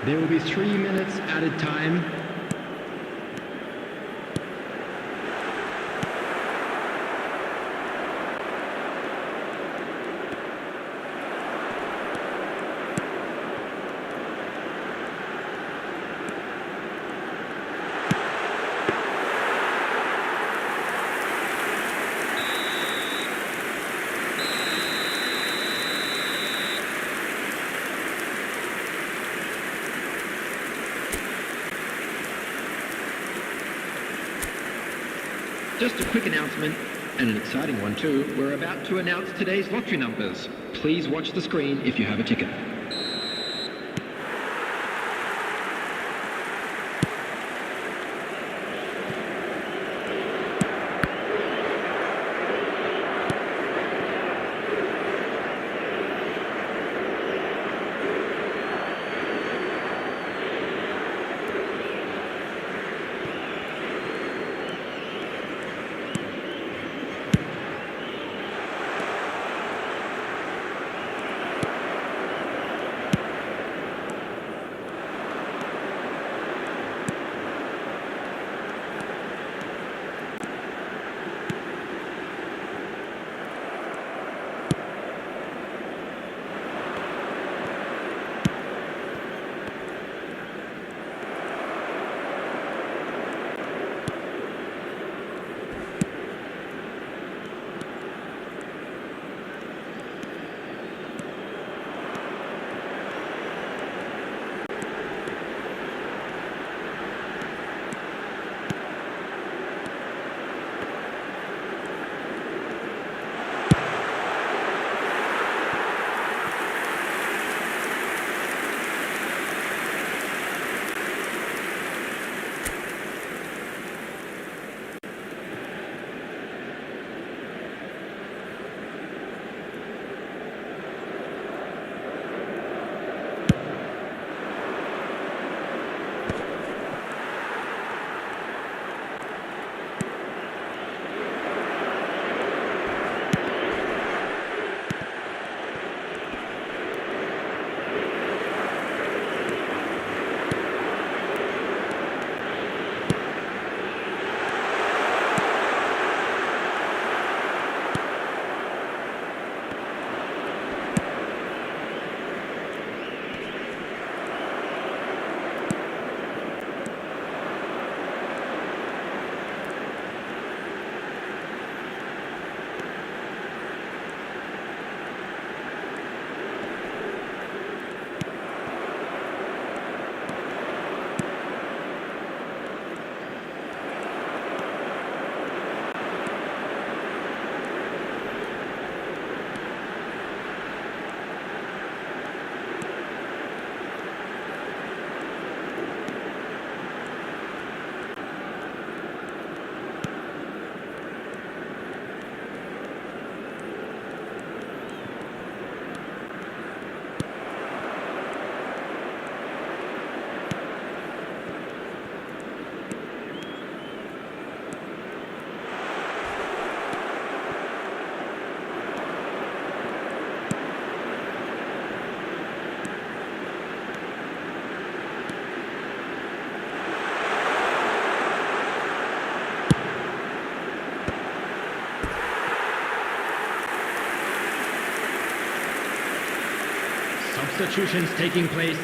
There will be 3 minutes added time. Just a quick announcement, and an exciting one too. We're about to announce today's lottery numbers. Please watch the screen if you have a ticket. Substitutions taking place.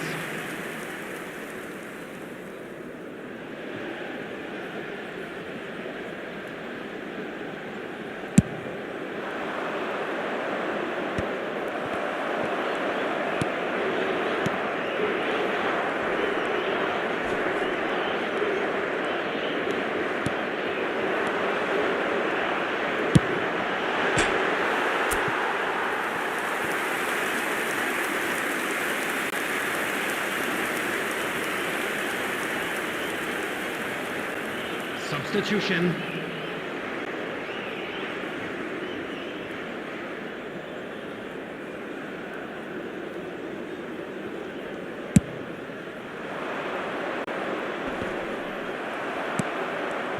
Substitution.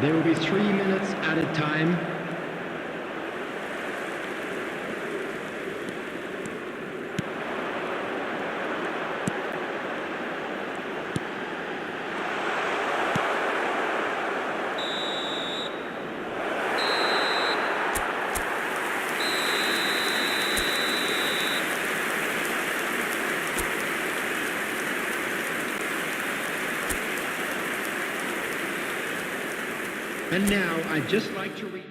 There will be 3 minutes added time. And now I'd just like to read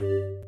Hello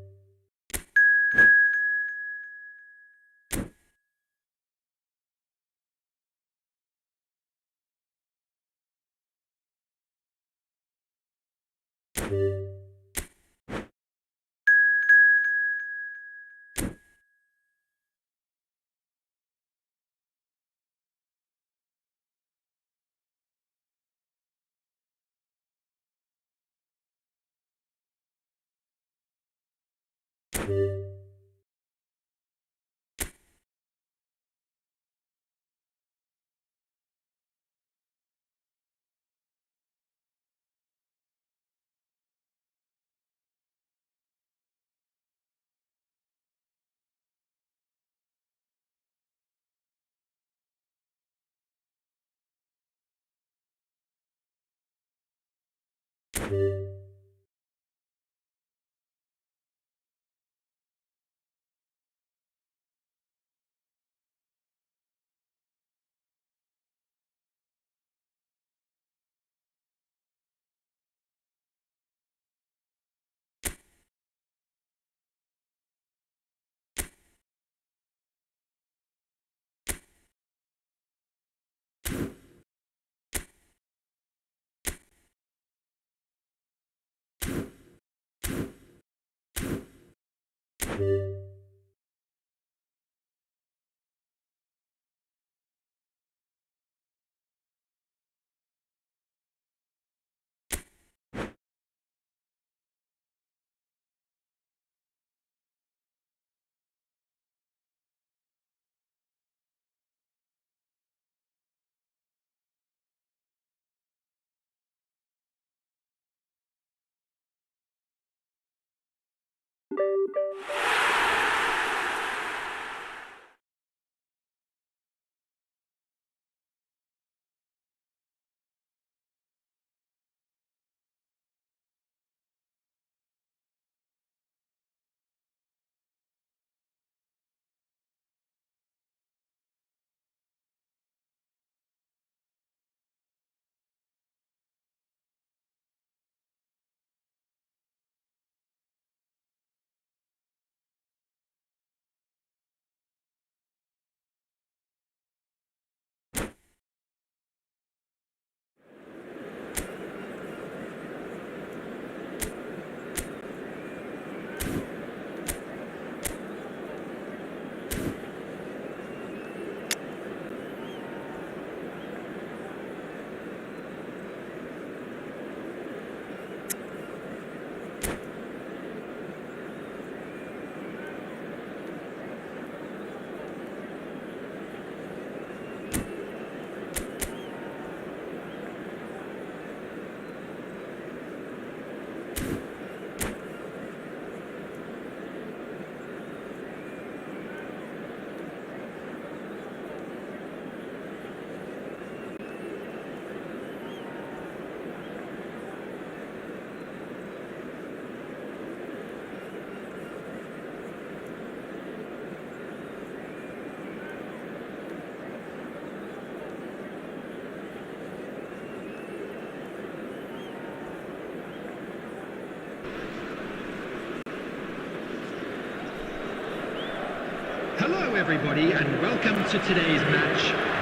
everybody and welcome to today's match.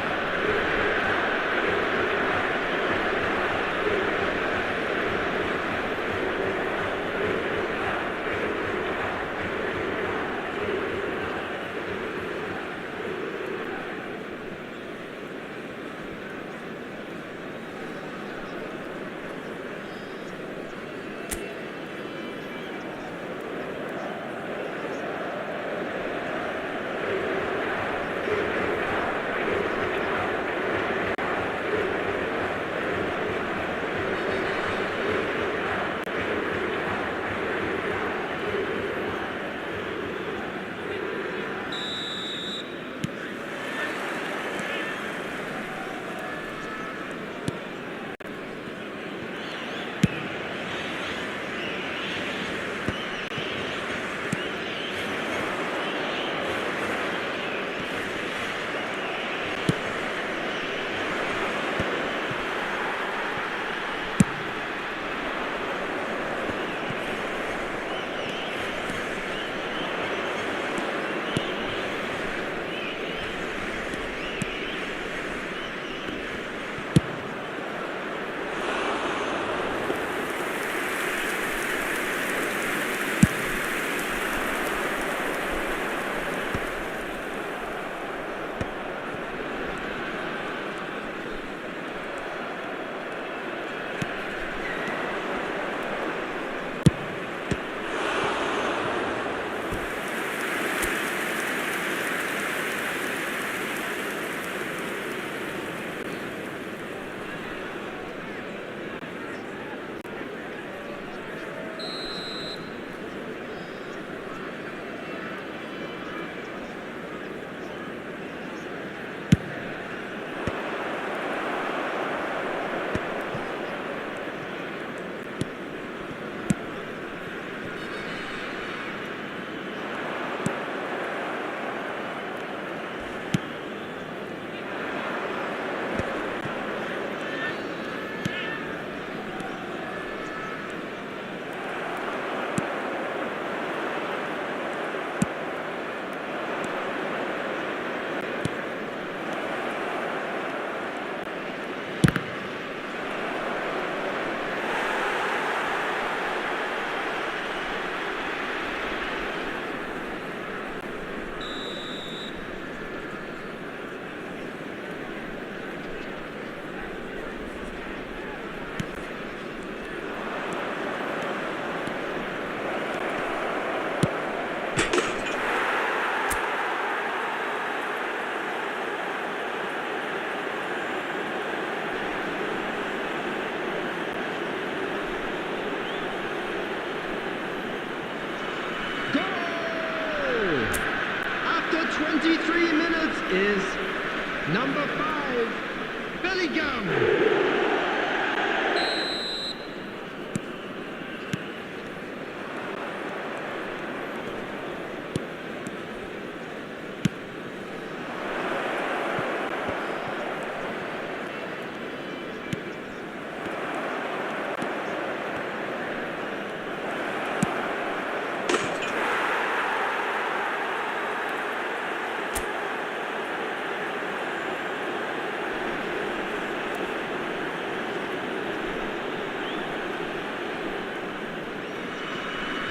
Number 5, Bellingham.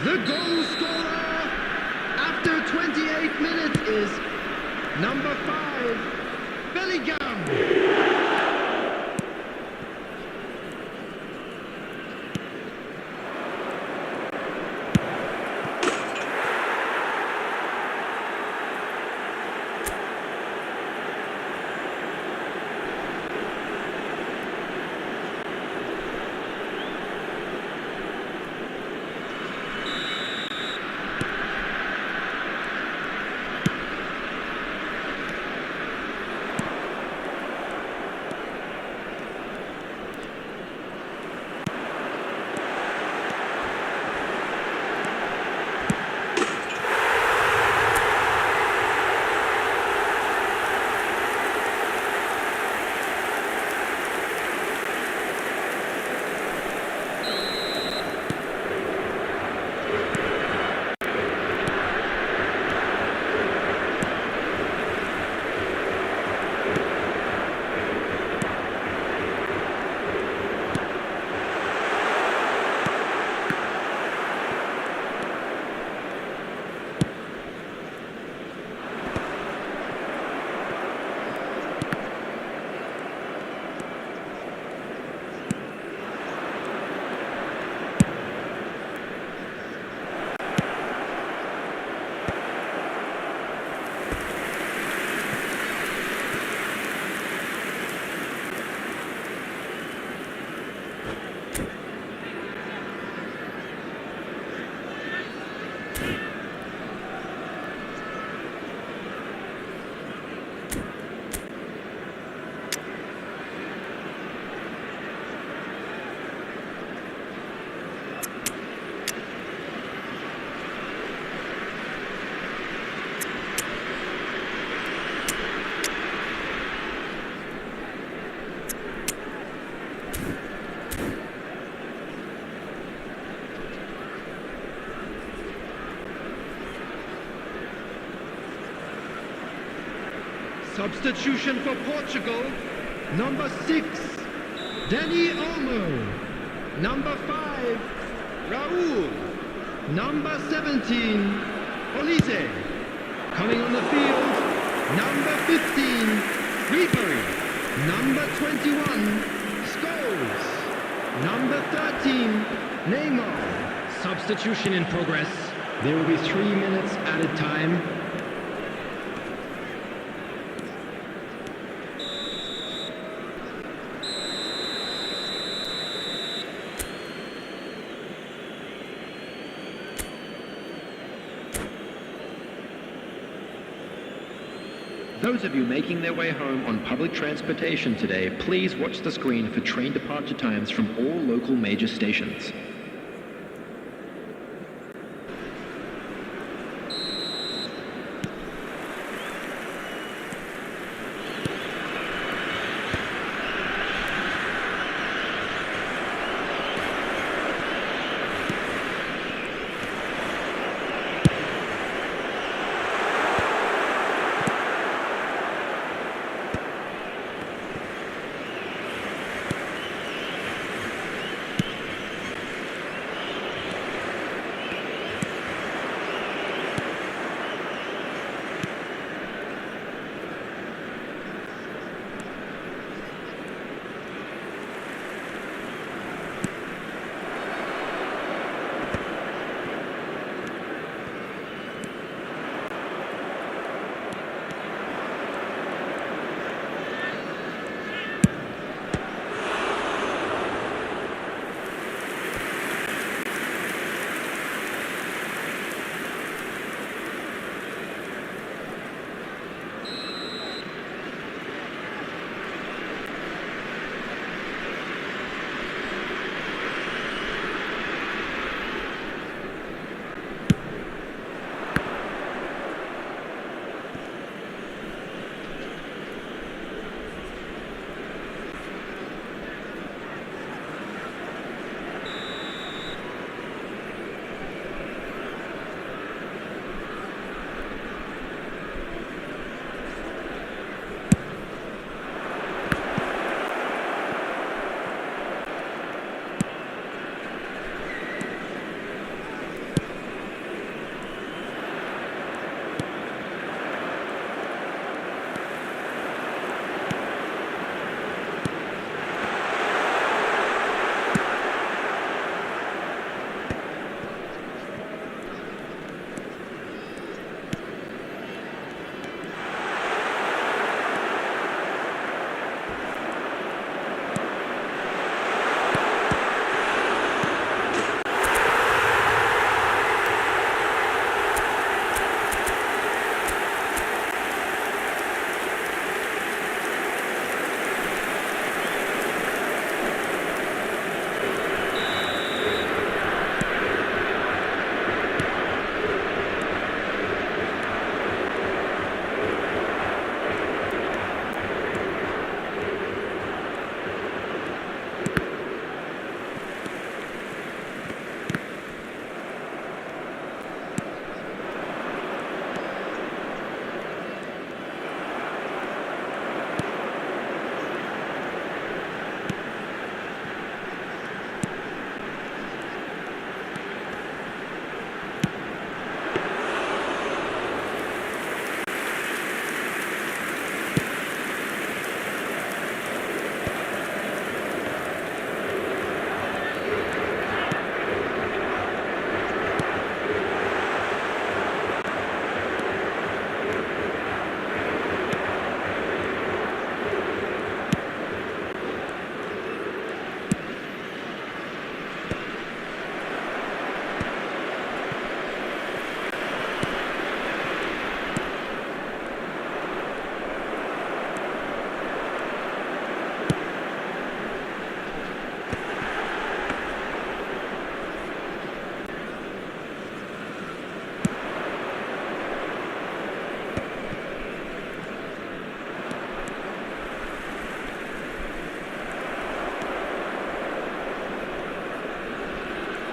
The goal scorer after 28 minutes is number 5, Bellingham. Substitution for Portugal, number 6, Dani Olmo. Number 5, Raul. Number 17, Olise. Coming on the field, number 15, Ribery. Number 21, Scholes. Number 13, Neymar. Substitution in progress. There will be 3 minutes added time. Those of you making their way home on public transportation today, please watch the screen for train departure times from all local major stations.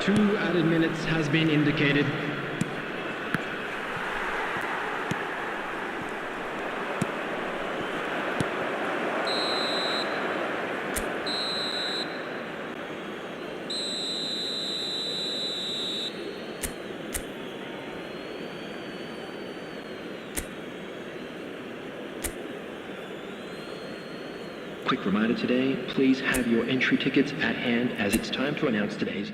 2 added minutes has been indicated. Quick reminder today, please have your entry tickets at hand as it's time to announce today's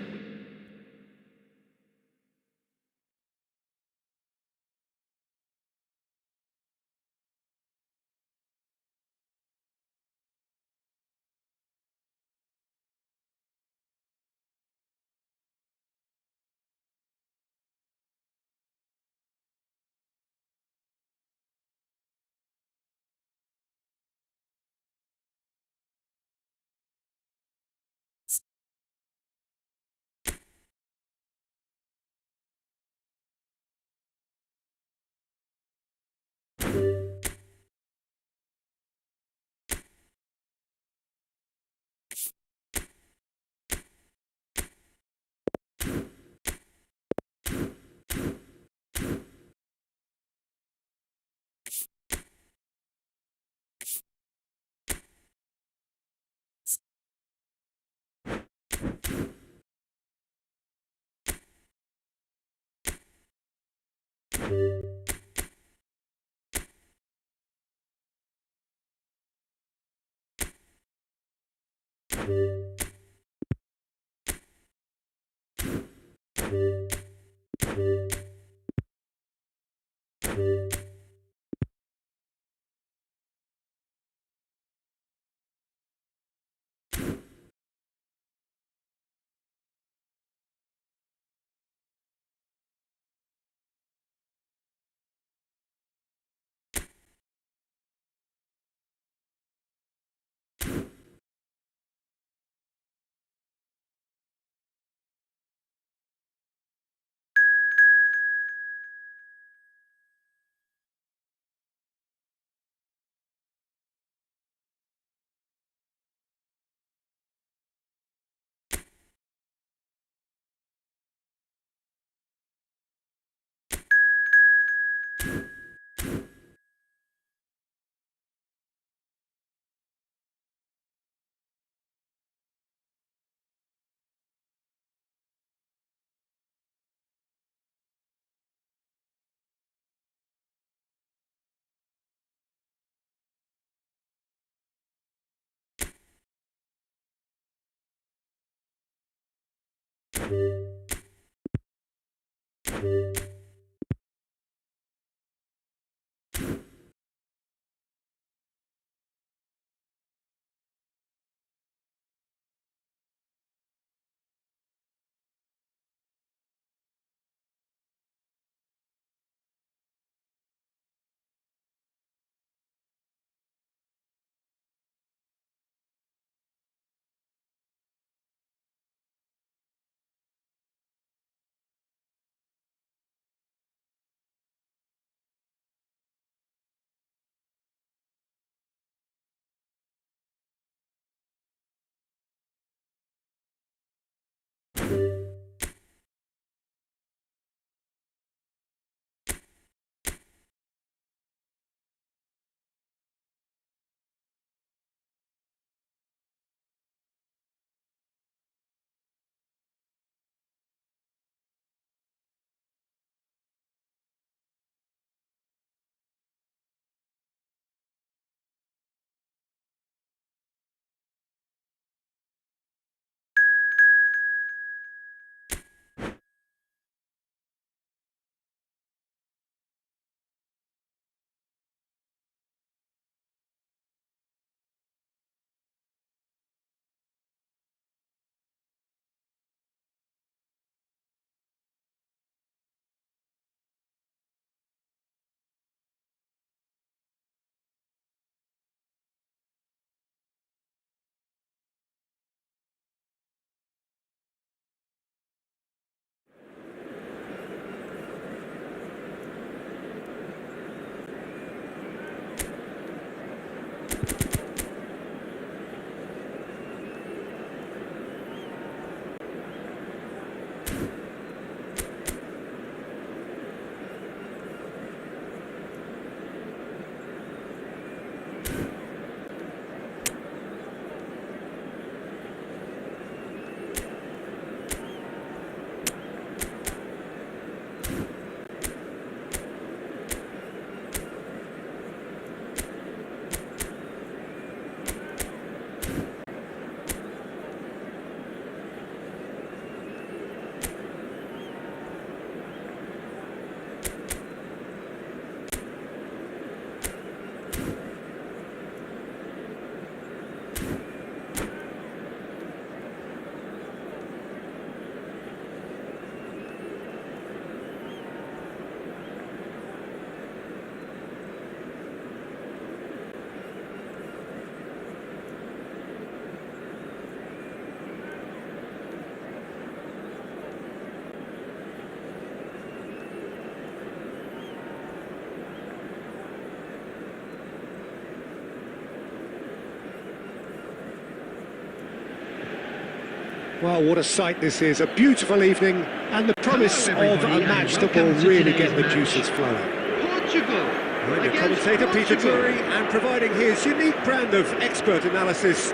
Well, what a sight this is. A beautiful evening and the promise of a match that will really get the juices flowing. Portugal. I'm your against commentator, Peter Portugal. Drury, and providing his unique brand of expert analysis,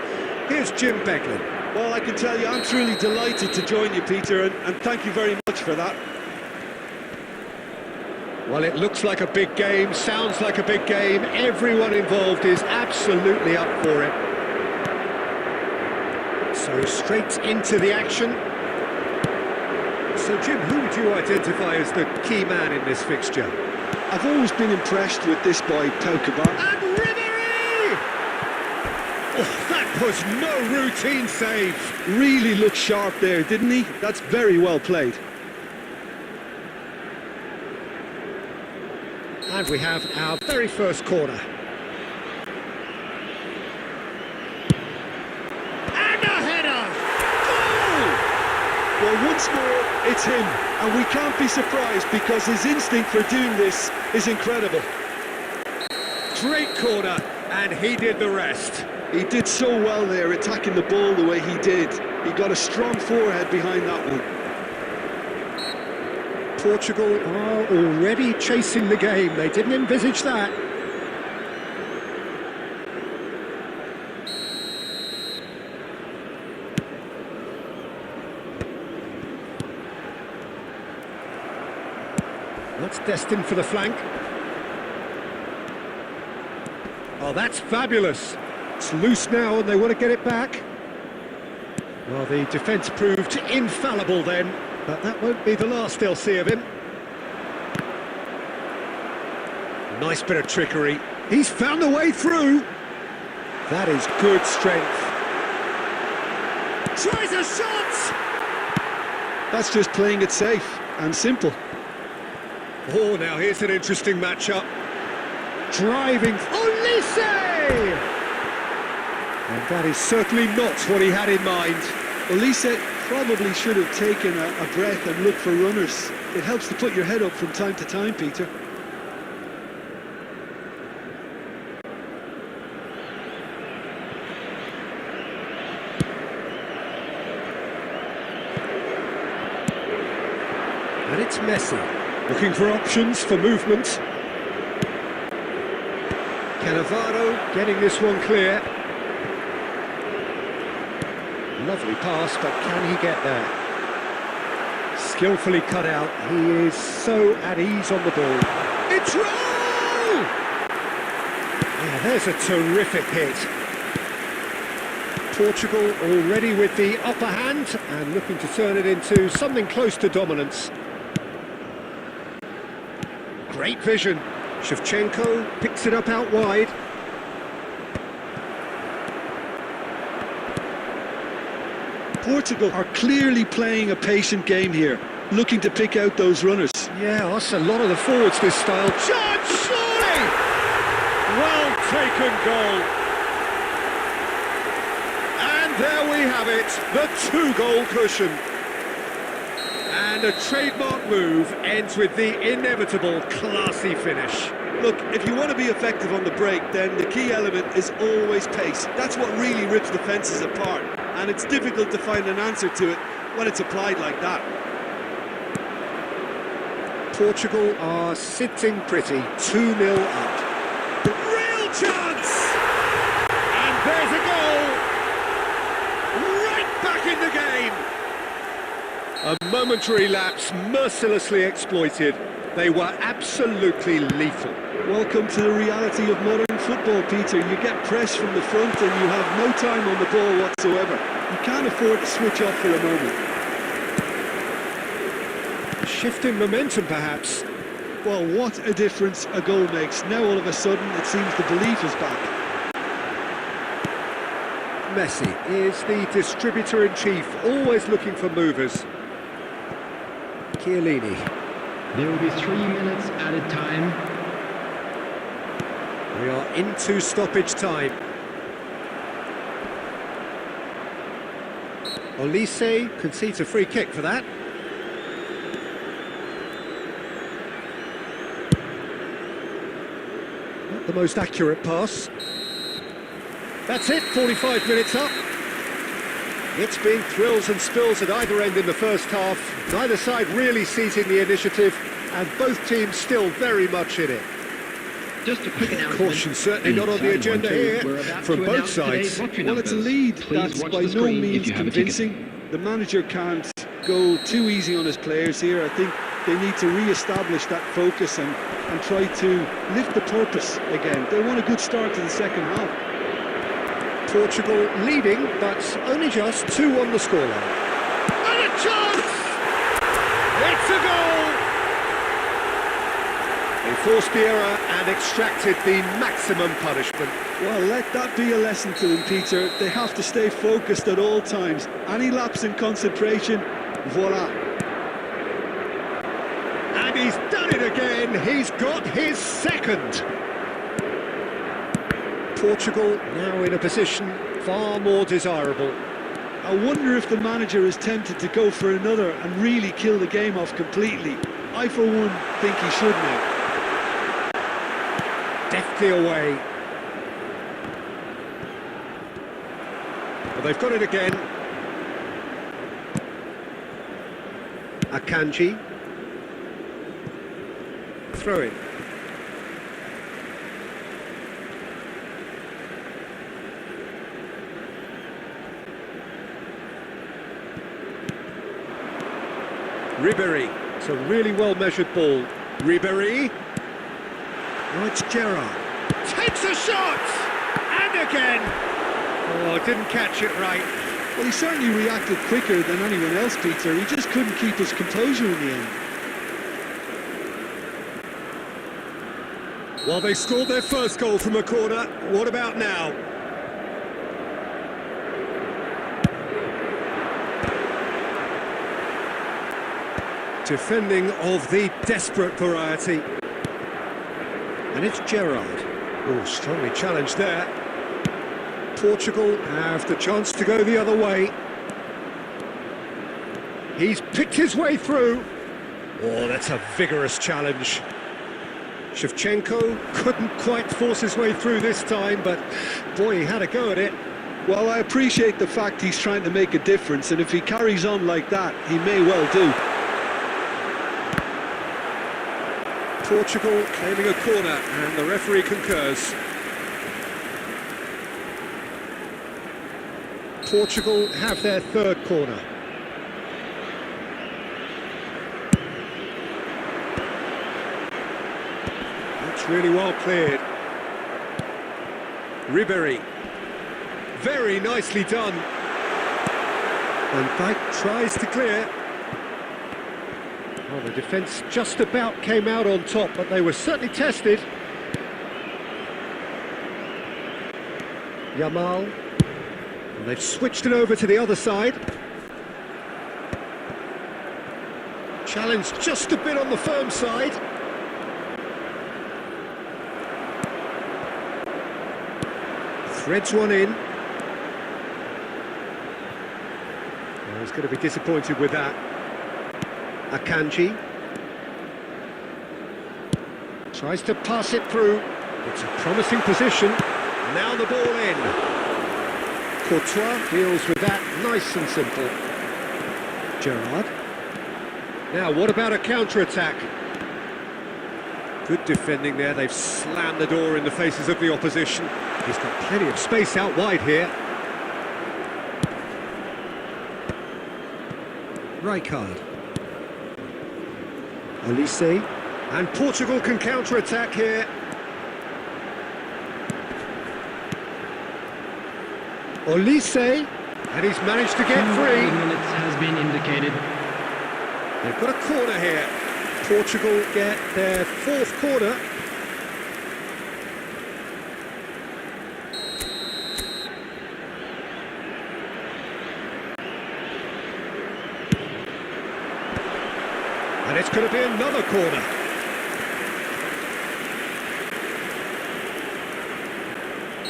here's Jim Beglin. Well, I can tell you, I'm truly delighted to join you, Peter, and thank you very much for that. Well, it looks like a big game, sounds like a big game. Everyone involved is absolutely up for it. So straight into the action. So, Jim, who would you identify as the key man in this fixture? I've always been impressed with this boy, Pau Caban. And Ribéry! Oh, that was no routine save. Really looked sharp there, didn't he? That's very well played. And we have our very first corner. And a header! Goal! Well, once more, it's him, and we can't be surprised because his instinct for doing this is incredible. Great corner, and he did the rest. He did so well there, attacking the ball the way he did. He got a strong forehead behind that one. Portugal are already chasing the game. They didn't envisage that. That's destined for the flank. Oh, that's fabulous. It's loose now and they want to get it back. Well, the defence proved infallible then, but that won't be the last they'll see of him. Nice bit of trickery. He's found a way through. That is good strength. Tries a shot! That's just playing it safe and simple. Oh, now here's an interesting matchup. Driving Olise! And that is certainly not what he had in mind. Olise probably should have taken a breath and looked for runners. It helps to put your head up from time to time, Peter. And it's Messi, looking for options for movement. Cannavaro getting this one clear. Lovely pass, but can he get there? Skillfully cut out. He is so at ease on the ball. It's roll! Yeah, there's a terrific hit. Portugal already with the upper hand and looking to turn it into something close to dominance. Great vision. Shevchenko picks it up out wide. Portugal are clearly playing a patient game here, looking to pick out those runners. Yeah, that's a lot of the forwards, this style. Chance, surely! Well taken goal. And there we have it, the two-goal cushion. And a trademark move ends with the inevitable classy finish. Look, if you want to be effective on the break, then the key element is always pace. That's what really rips defences apart, and it's difficult to find an answer to it when it's applied like that. Portugal are sitting pretty, 2-0 up. Real chance! And there's a goal! Right back in the game! A momentary lapse mercilessly exploited. They were absolutely lethal. Welcome to the reality of modern football, Peter. You get pressed from the front and you have no time on the ball whatsoever. You can't afford to switch off for a moment. Shift in momentum, perhaps. Well, what a difference a goal makes. Now all of a sudden it seems the belief is back. Messi is the distributor-in-chief, always looking for movers. Chiellini. There will be 3 minutes added time. We are into stoppage time. Olise concedes a free kick for that. Not the most accurate pass. That's it, 45 minutes up. It's been thrills and spills at either end in the first half. Neither side really seizing the initiative, and both teams still very much in it. Just a quick announcement. Caution certainly not on the agenda here from both sides. Well, it's a lead that's by no means convincing. The manager can't go too easy on his players here. I think they need to re-establish that focus and try to lift the purpose again. They want a good start to the second half. Portugal leading, but only just 2 on the scoreline. And a chance! It's a goal! They forced the error and extracted the maximum punishment. Well, let that be a lesson to them, Peter. They have to stay focused at all times. Any lapse in concentration, voila. And he's done it again. He's got his second. Portugal now in a position far more desirable. I wonder if the manager is tempted to go for another and really kill the game off completely. I, for one, think he should now. Deftly away. Well, they've got it again. Akanji. Throw it. Ribéry. It's a really well-measured ball. Ribéry. Oh, it's Gerrard. Takes a shot! And again! Oh, didn't catch it right. Well, he certainly reacted quicker than anyone else, Peter. He just couldn't keep his composure in the end. Well, they scored their first goal from a corner. What about now? Defending of the desperate variety. And it's Gerrard. Oh, strongly challenged there. Portugal have the chance to go the other way. He's picked his way through. Oh, that's a vigorous challenge. Shevchenko couldn't quite force his way through this time, but boy, he had a go at it. Well, I appreciate the fact he's trying to make a difference, and if he carries on like that, he may well do. Portugal claiming a corner, and the referee concurs. Portugal have their third corner. That's really well cleared. Ribéry. Very nicely done. And Dijk tries to clear. Well, the defence just about came out on top, but they were certainly tested. Yamal. And they've switched it over to the other side. Challenge just a bit on the firm side. Threads one in. Well, he's going to be disappointed with that. Akanji. Tries to pass it through. It's a promising position. Now the ball in. Courtois deals with that nice and simple. Gerrard. Now, what about a counter-attack? Good defending there. They've slammed the door in the faces of the opposition. He's got plenty of space out wide here. Rijkaard. Olise. And Portugal can counter-attack here. Olise, and he's managed to get 2 free. minutes has been indicated. They've got a corner here. Portugal get their fourth corner. And it's going to be another corner.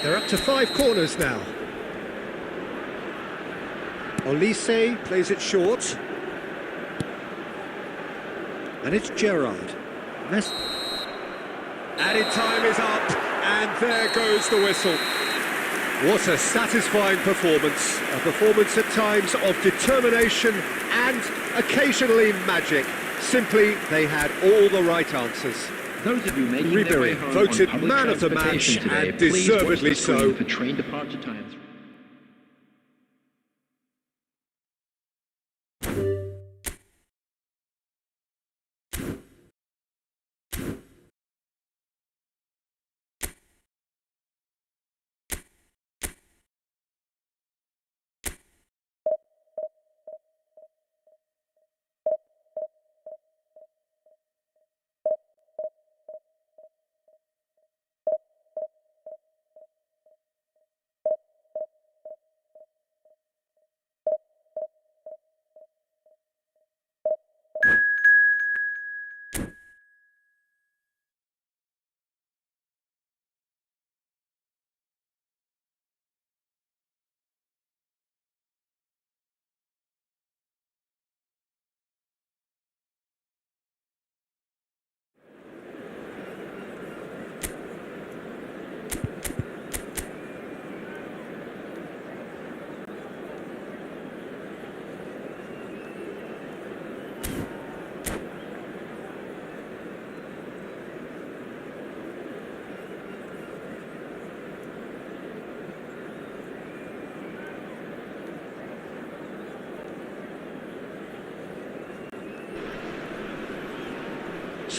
They're up to 5 corners now. Olise plays it short. And it's Gerrard. Added time is up, and there goes the whistle. What a satisfying performance. A performance at times of determination and occasionally magic. Simply, they had all the right answers. Those of you making their way Ribéry home voted on public man of the match, transportation today, and please watch deservedly the screen so. for train departure times.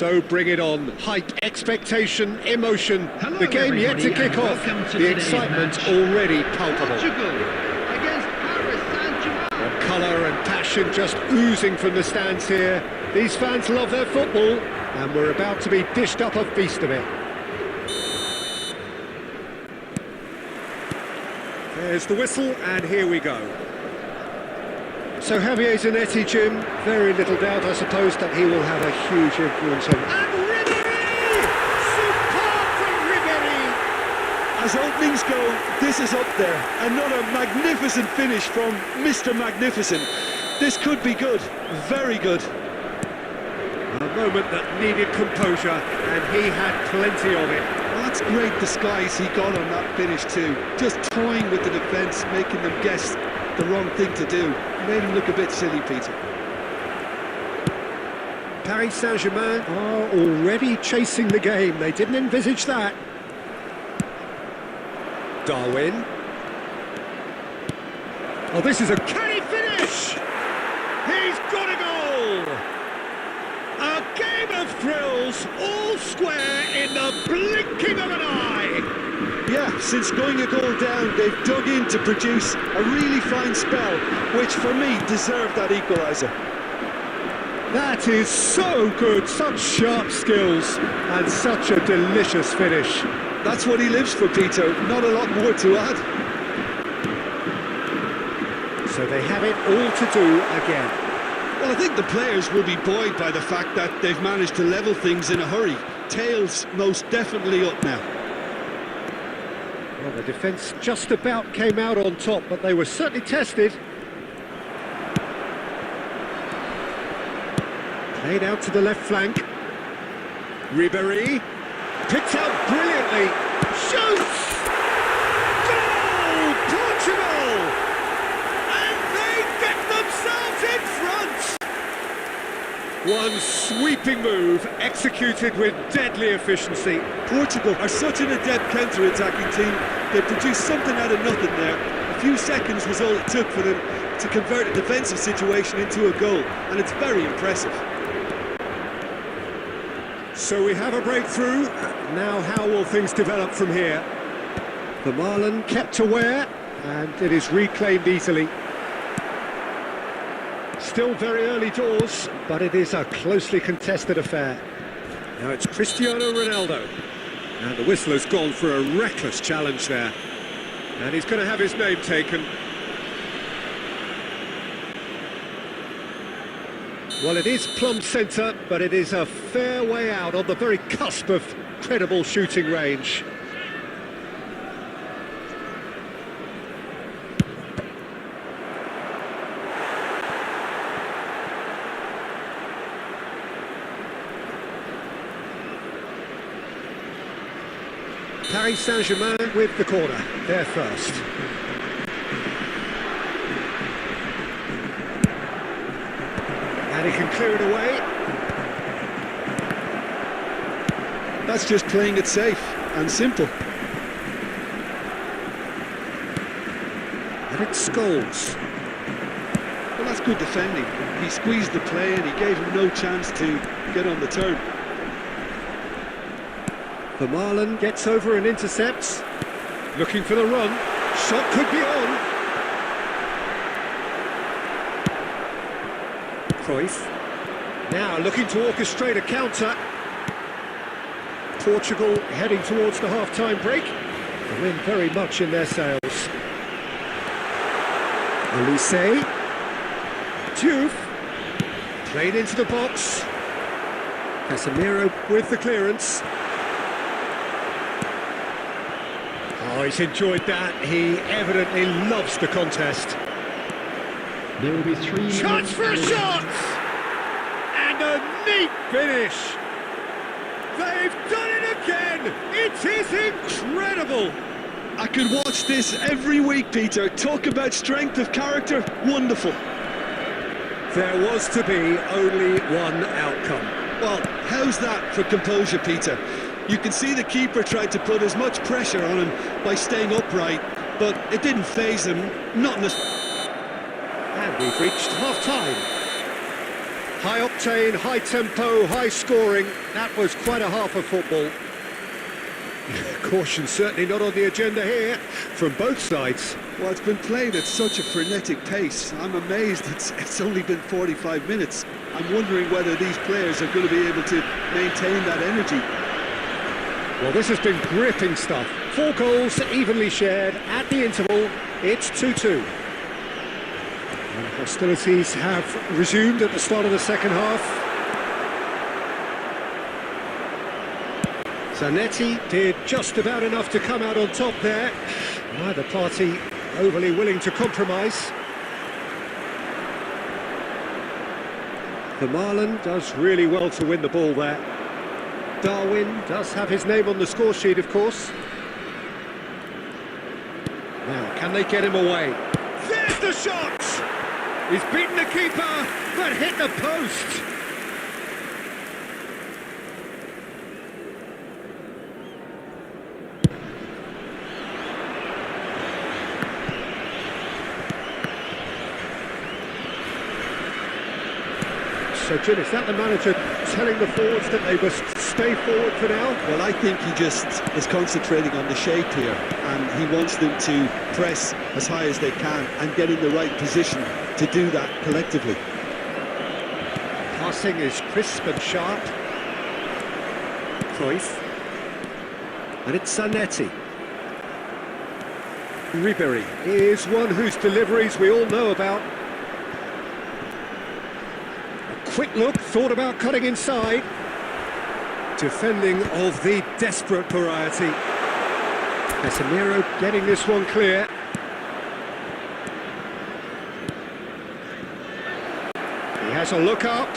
So bring it on. Hype, expectation, emotion. Hello, The game yet to everybody, kick and off. welcome to The today's excitement match. already palpable. Portugal against Paris Saint-Germain. Colour and passion just oozing from the stands here. These fans love their football, and we're about to be dished up a feast of it. There's the whistle, and here we go. So Javier Zanetti, Jim, very little doubt, I suppose, that he will have a huge influence on... And Ribéry! Superb from Ribéry! As openings go, this is up there. Another magnificent finish from Mr. Magnificent. This could be good, very good. A moment that needed composure, and he had plenty of it. Well, that's great disguise he got on that finish too. Just toying with the defence, making them guess the wrong thing to do. Made him look a bit silly, Peter. Paris Saint-Germain are already chasing the game. They didn't envisage that. Darwin. Oh, this is a canny finish! He's got a goal! A game of thrills, all square in the blinking of an eye! Yeah, since going a goal down, they've dug in to produce a really fine spell, which for me deserved that equaliser. That is so good, such sharp skills, and such a delicious finish. That's what he lives for, Peter, not a lot more to add. So they have it all to do again. Well, I think the players will be buoyed by the fact that they've managed to level things in a hurry. Tails most definitely up now. Well, the defence just about came out on top, but they were certainly tested. Played out to the left flank. Ribéry picked out brilliantly. Shoots! Goal! Portugal! And they get themselves in front! One sweeping move, executed with deadly efficiency. Portugal are such an adept counter-attacking team. They produced something out of nothing there. A few seconds was all it took for them to convert a defensive situation into a goal, and it's very impressive. So we have a breakthrough. Now how will things develop from here? The Marlin kept aware, and it is reclaimed easily. Still very early doors, but it is a closely contested affair. Now it's Cristiano Ronaldo. And the whistle has gone for a reckless challenge there. And he's going to have his name taken. Well, it is plumb centre, but it is a fair way out on the very cusp of credible shooting range. Paris Saint-Germain with the corner. They're first. And he can clear it away. That's just playing it safe and simple. And it's Scholes. Well, that's good defending. He squeezed the play and he gave him no chance to get on the turn. Vermaelen gets over and intercepts. Looking for the run. Shot could be on. Cruyff. Now looking to orchestrate a counter. Portugal heading towards the half-time break. The wind very much in their sails. Olise. Diouf. Played into the box. Casemiro with the clearance. Oh, he's enjoyed that. He evidently loves the contest. There will be 3 Chance for a shot! And a neat finish! They've done it again! It is incredible! I could watch this every week, Peter. Talk about strength of character. Wonderful. There was to be only one outcome. Well, how's that for composure, Peter? You can see the keeper tried to put as much pressure on him by staying upright, but it didn't faze him, not in the... And we've reached half-time. High octane, high tempo, high scoring. That was quite a half of football. Caution certainly not on the agenda here from both sides. Well, it's been played at such a frenetic pace. I'm amazed it's only been 45 minutes. I'm wondering whether these players are going to be able to maintain that energy. Well, this has been gripping stuff. 4 goals evenly shared at the interval. It's 2-2. And hostilities have resumed at the start of the second half. Zanetti did just about enough to come out on top there. Neither party overly willing to compromise. Vermaelen does really well to win the ball there. Darwin does have his name on the score sheet, of course. Now, can they get him away? There's the shot! He's beaten the keeper, but hit the post! So, Jim, is that the manager telling the forwards that they must stay forward for now? Well, I think he just is concentrating on the shape here, and he wants them to press as high as they can and get in the right position to do that collectively. Passing is crisp and sharp. Cruyff. And it's Zanetti. Ribéry is one whose deliveries we all know about. Quick look, thought about cutting inside. Defending of the desperate variety. Casemiro getting this one clear. He has a look up.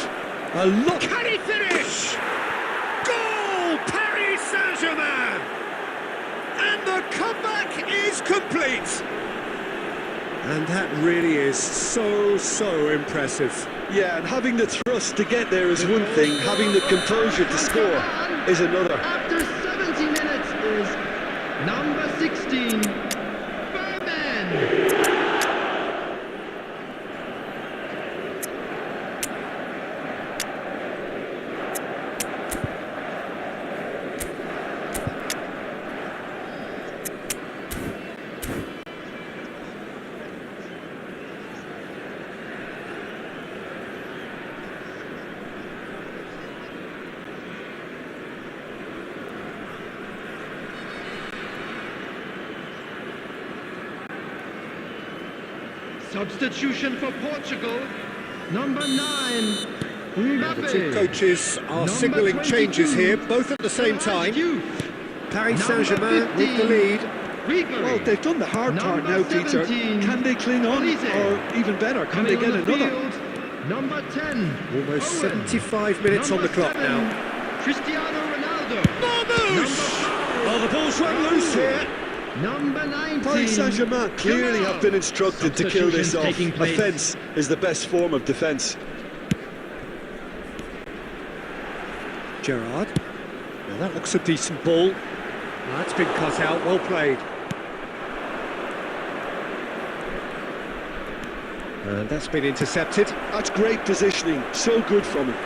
A look. Can he finish? Goal! Paris Saint-Germain! And the comeback is complete. And that really is so impressive. Yeah, and having the thrust to get there is one thing, having the composure to score is another. After 70 minutes is number 16, Berman. Substitution for Portugal, number 9, Mbappe. The two coaches are signalling changes here, both at the same time. Paris Saint-Germain with the lead. Well, they've done the hard part now, Peter. Can they cling on? Or even better, can they get another? Number 10, Almost Owen. 75 minutes on the clock now. Cristiano Ronaldo. Marmouche! Oh, the ball's run loose here. Number 19. Paris Saint-Germain clearly have been instructed to kill this off. Taking place. Offence is the best form of defence. Gerrard. Now that looks a decent ball. That's been cut out, well played. And that's been intercepted. That's great positioning, so good from him.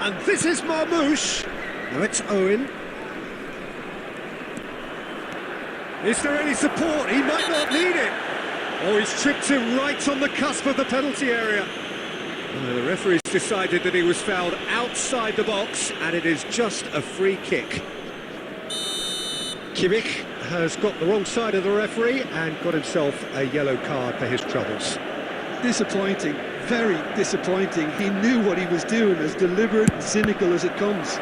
And this is Marmouche. Now it's Owen. Is there any support? He might not need it. Oh, he's tripped him right on the cusp of the penalty area. The referee's decided that he was fouled outside the box, and it is just a free kick. Kimmich has got the wrong side of the referee and got himself a yellow card for his troubles. Disappointing, very disappointing. He knew what he was doing, as deliberate and cynical as it comes.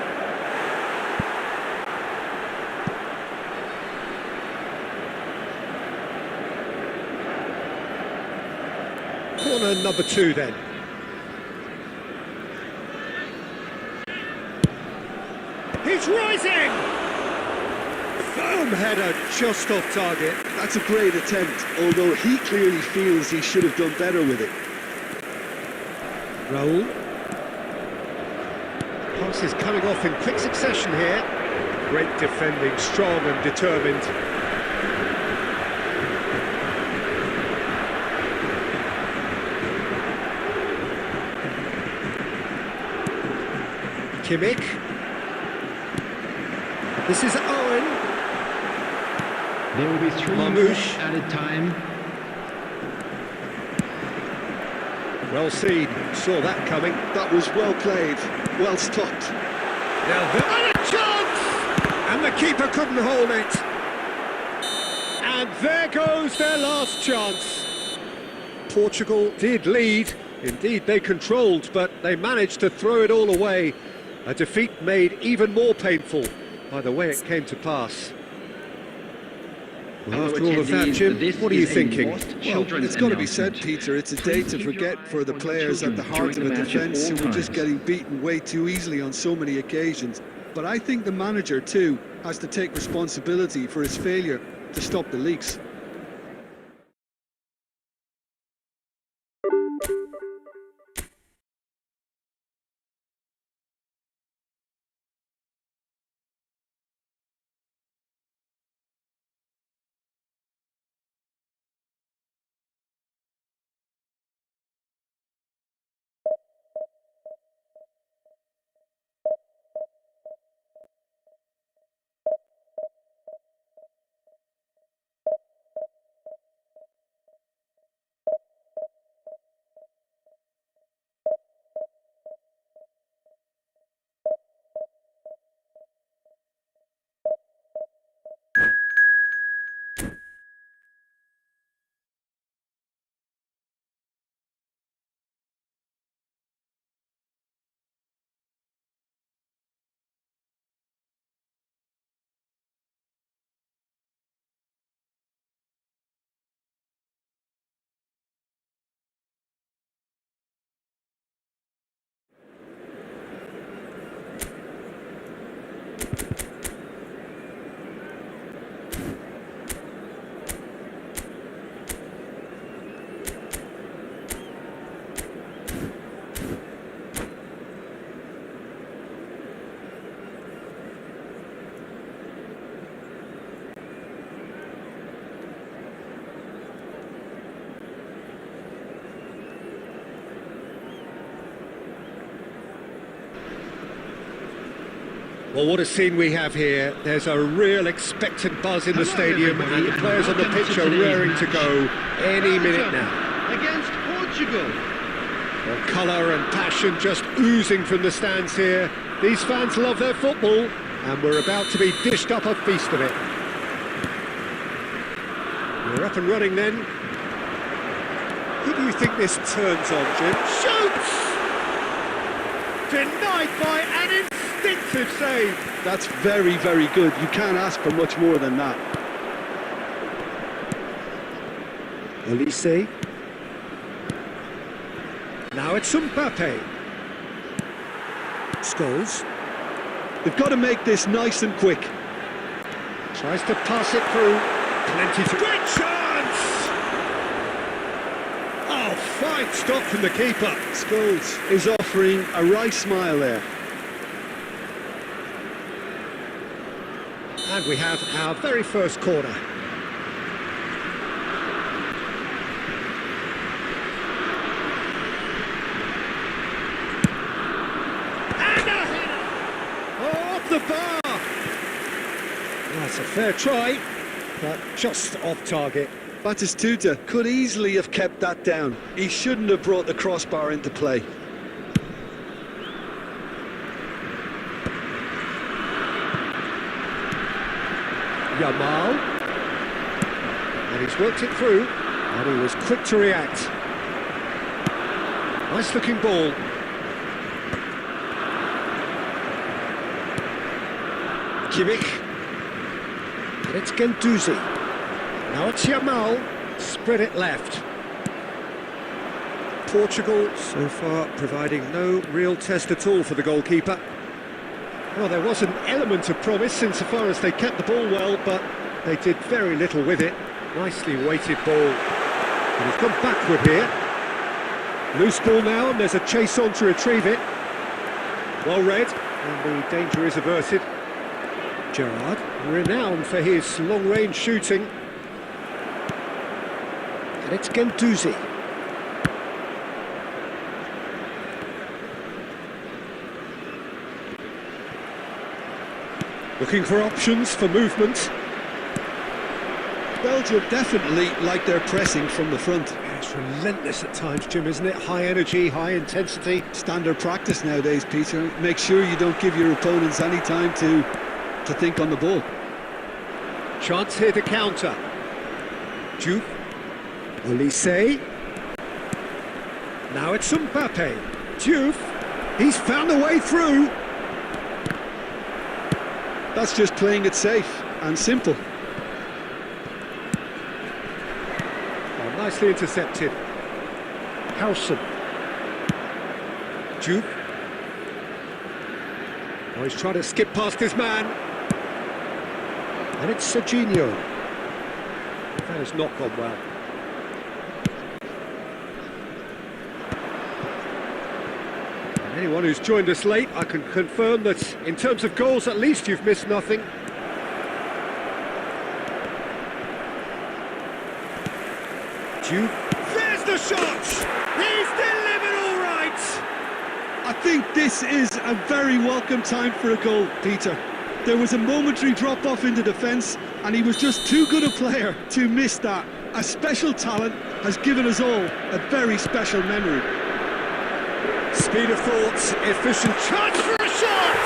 Corner number 2 then. He's rising! Firm header just off target. That's a great attempt, although he clearly feels he should have done better with it. Raul. Pass is coming off in quick succession here. Great defending, strong and determined. Kimmich. This is Owen. There will be 3 more Marmouche. added time. Well seen, saw that coming. That was well played, well stopped. Now and a chance! And the keeper couldn't hold it. And there goes their last chance. Portugal did lead. Indeed, they controlled, but they managed to throw it all away. A defeat made even more painful by the way it came to pass. Well, after all of that, Jim, what are you thinking? Well, it's got to be said, Peter, it's a day to forget for the players at the heart of a defence who were just getting beaten way too easily on so many occasions. But I think the manager, too, has to take responsibility for his failure to stop the leaks. Well, what a scene we have here. There's a real expectant buzz in the stadium, and the players on the pitch are raring to go any minute now. Against Portugal. Well, colour and passion just oozing from the stands here. These fans love their football, and we're about to be dished up a feast of it. We're up and running then. Who do you think this turns on, Jim? Shoots! Denied by an instinctive save. That's very, very good. You can't ask for much more than that. Olise. Now it's Mbappe. Scholes. They've got to make this nice and quick. Tries to pass it through. Plenty to... Great chance! Oh, fine stop from the keeper. Scholes is offering a right smile there. And we have our very first corner. And a header! Oh, off the bar! That's a fair try, but just off target. Batistuta could easily have kept that down. He shouldn't have brought the crossbar into play. Yamal, and he's worked it through, and he was quick to react. Nice looking ball. Kimmich, and it's Guendouzi. Now it's Yamal, spread it left. Portugal so far providing no real test at all for the goalkeeper. Well, there was an element of promise insofar as they kept the ball well, but they did very little with it. Nicely weighted ball. And he's gone backward here. Loose ball now, and there's a chase on to retrieve it. Well read, and the danger is averted. Gerrard, renowned for his long-range shooting. And it's Guendouzi. Looking for options for movement. Belgium definitely like their pressing from the front. Yeah, it's relentless at times, Jim, isn't it? High energy, high intensity. Standard practice nowadays, Peter. Make sure you don't give your opponents any time to think on the ball. Chance here to counter. Juve. Olise. Now it's Mbappe. Juve. He's found a way through. That's just playing it safe and simple. Oh, nicely intercepted. Howson. Juve. Oh, he's trying to skip past his man. And it's Serginho. That has not gone well. Anyone who's joined us late, I can confirm that in terms of goals, at least you've missed nothing. Juve. There's the shot! He's delivered all right! I think this is a very welcome time for a goal, Peter. There was a momentary drop-off into defence, and he was just too good a player to miss that. A special talent has given us all a very special memory. Speed of thoughts, efficient chance for a shot!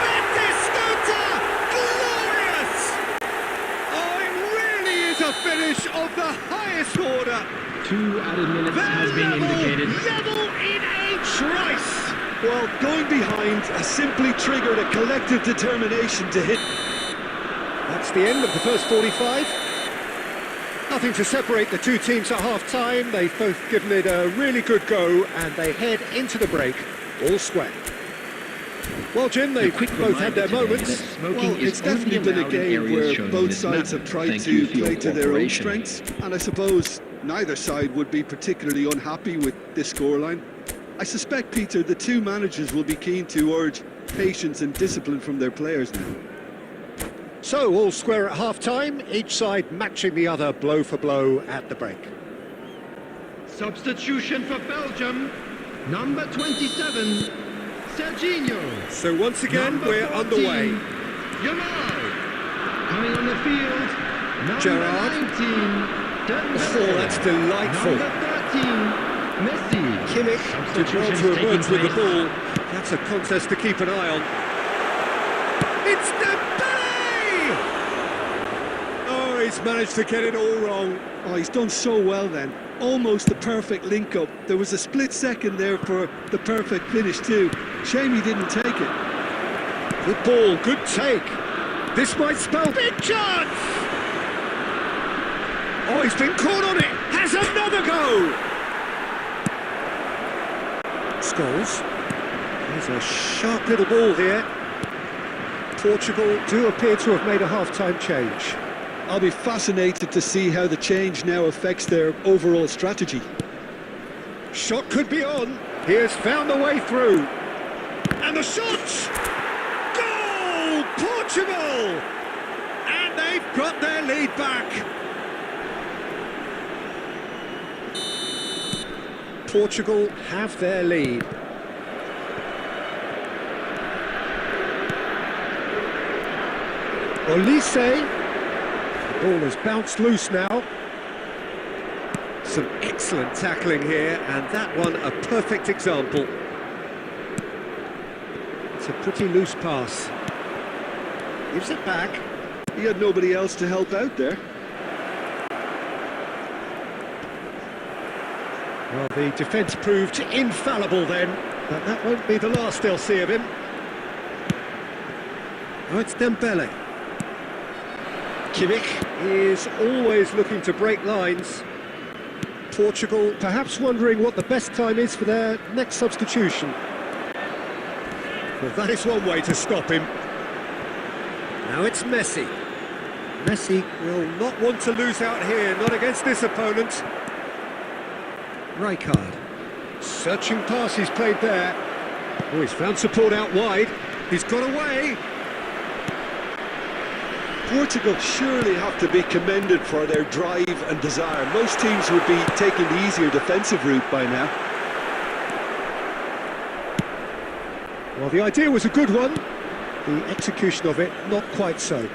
Batistuta! Glorious! Oh, it really is a finish of the highest order. 2 added minutes has been indicated. Level in a trice! Well, going behind has simply triggered a collective determination to hit. That's the end of the first 45. Nothing to separate the two teams at half-time. They've both given it a really good go, and they head into the break all square. Well, Jim, they've both had their moments. Well, it's definitely been a game where both sides have tried to play to their own strengths, and I suppose neither side would be particularly unhappy with this scoreline. I suspect, Peter, the two managers will be keen to urge patience and discipline from their players now. So, all square at half-time, each side matching the other blow for blow at the break. Substitution for Belgium, number 27, Serginho. So once again, Number we're 14, underway. Yamal. Coming on the field, number Gerrard. 19, Oh, that's delightful. Number 13, Messi. Kimmich did well to Substitutions emerge taking with the place. ball. That's a contest to keep an eye on. It's Dembele! Oh, he's managed to get it all wrong. Oh, he's done so well then. Almost the perfect link-up. There was a split second there for the perfect finish too. Shame he didn't take it. Good ball, good take. This might spell big chance! Oh, he's been caught on it. Has another go! Scholes. There's a sharp little ball here. Portugal do appear to have made a half-time change. I'll be fascinated to see how the change now affects their overall strategy. Shot could be on. He has found a way through. And the shot! Goal! Portugal! And they've got their lead back. Portugal have their lead. Olise. The ball has bounced loose now. Some excellent tackling here, and that one a perfect example. It's a pretty loose pass. Gives it back. He had nobody else to help out there. Well, the defence proved infallible then, but that won't be the last they'll see of him. Oh, it's Dembele. Kimmich is always looking to break lines. Portugal perhaps wondering what the best time is for their next substitution. Well, that is one way to stop him. Now it's Messi. Messi will not want to lose out here, not against this opponent. Rijkaard. Searching pass he's played there. Oh, he's found support out wide. He's got away. Portugal surely have to be commended for their drive and desire. Most teams would be taking the easier defensive route by now. Well, the idea was a good one. The execution of it, not quite so.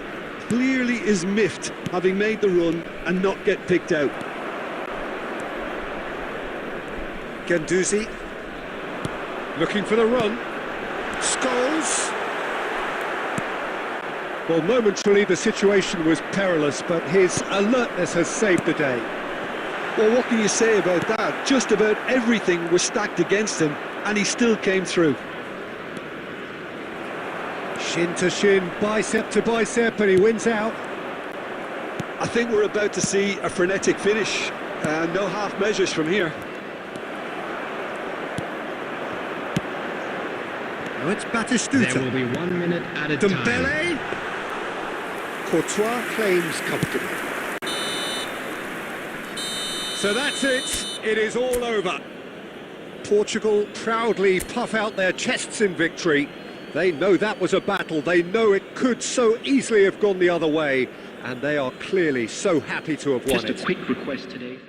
Clearly is miffed, having made the run and not get picked out. Guendouzi. Looking for the run. Scholes. Well, momentarily the situation was perilous, but his alertness has saved the day. Well, what can you say about that? Just about everything was stacked against him, and he still came through. Shin to shin, bicep to bicep, and he wins out. I think we're about to see a frenetic finish. No half measures from here. Now it's Batistuta. There will be 1 minute at a time. Dembele. Courtois claims comfortably. So that's it. It is all over. Portugal proudly puff out their chests in victory. They know that was a battle. They know it could so easily have gone the other way. And they are clearly so happy to have won it. Just a quick request today.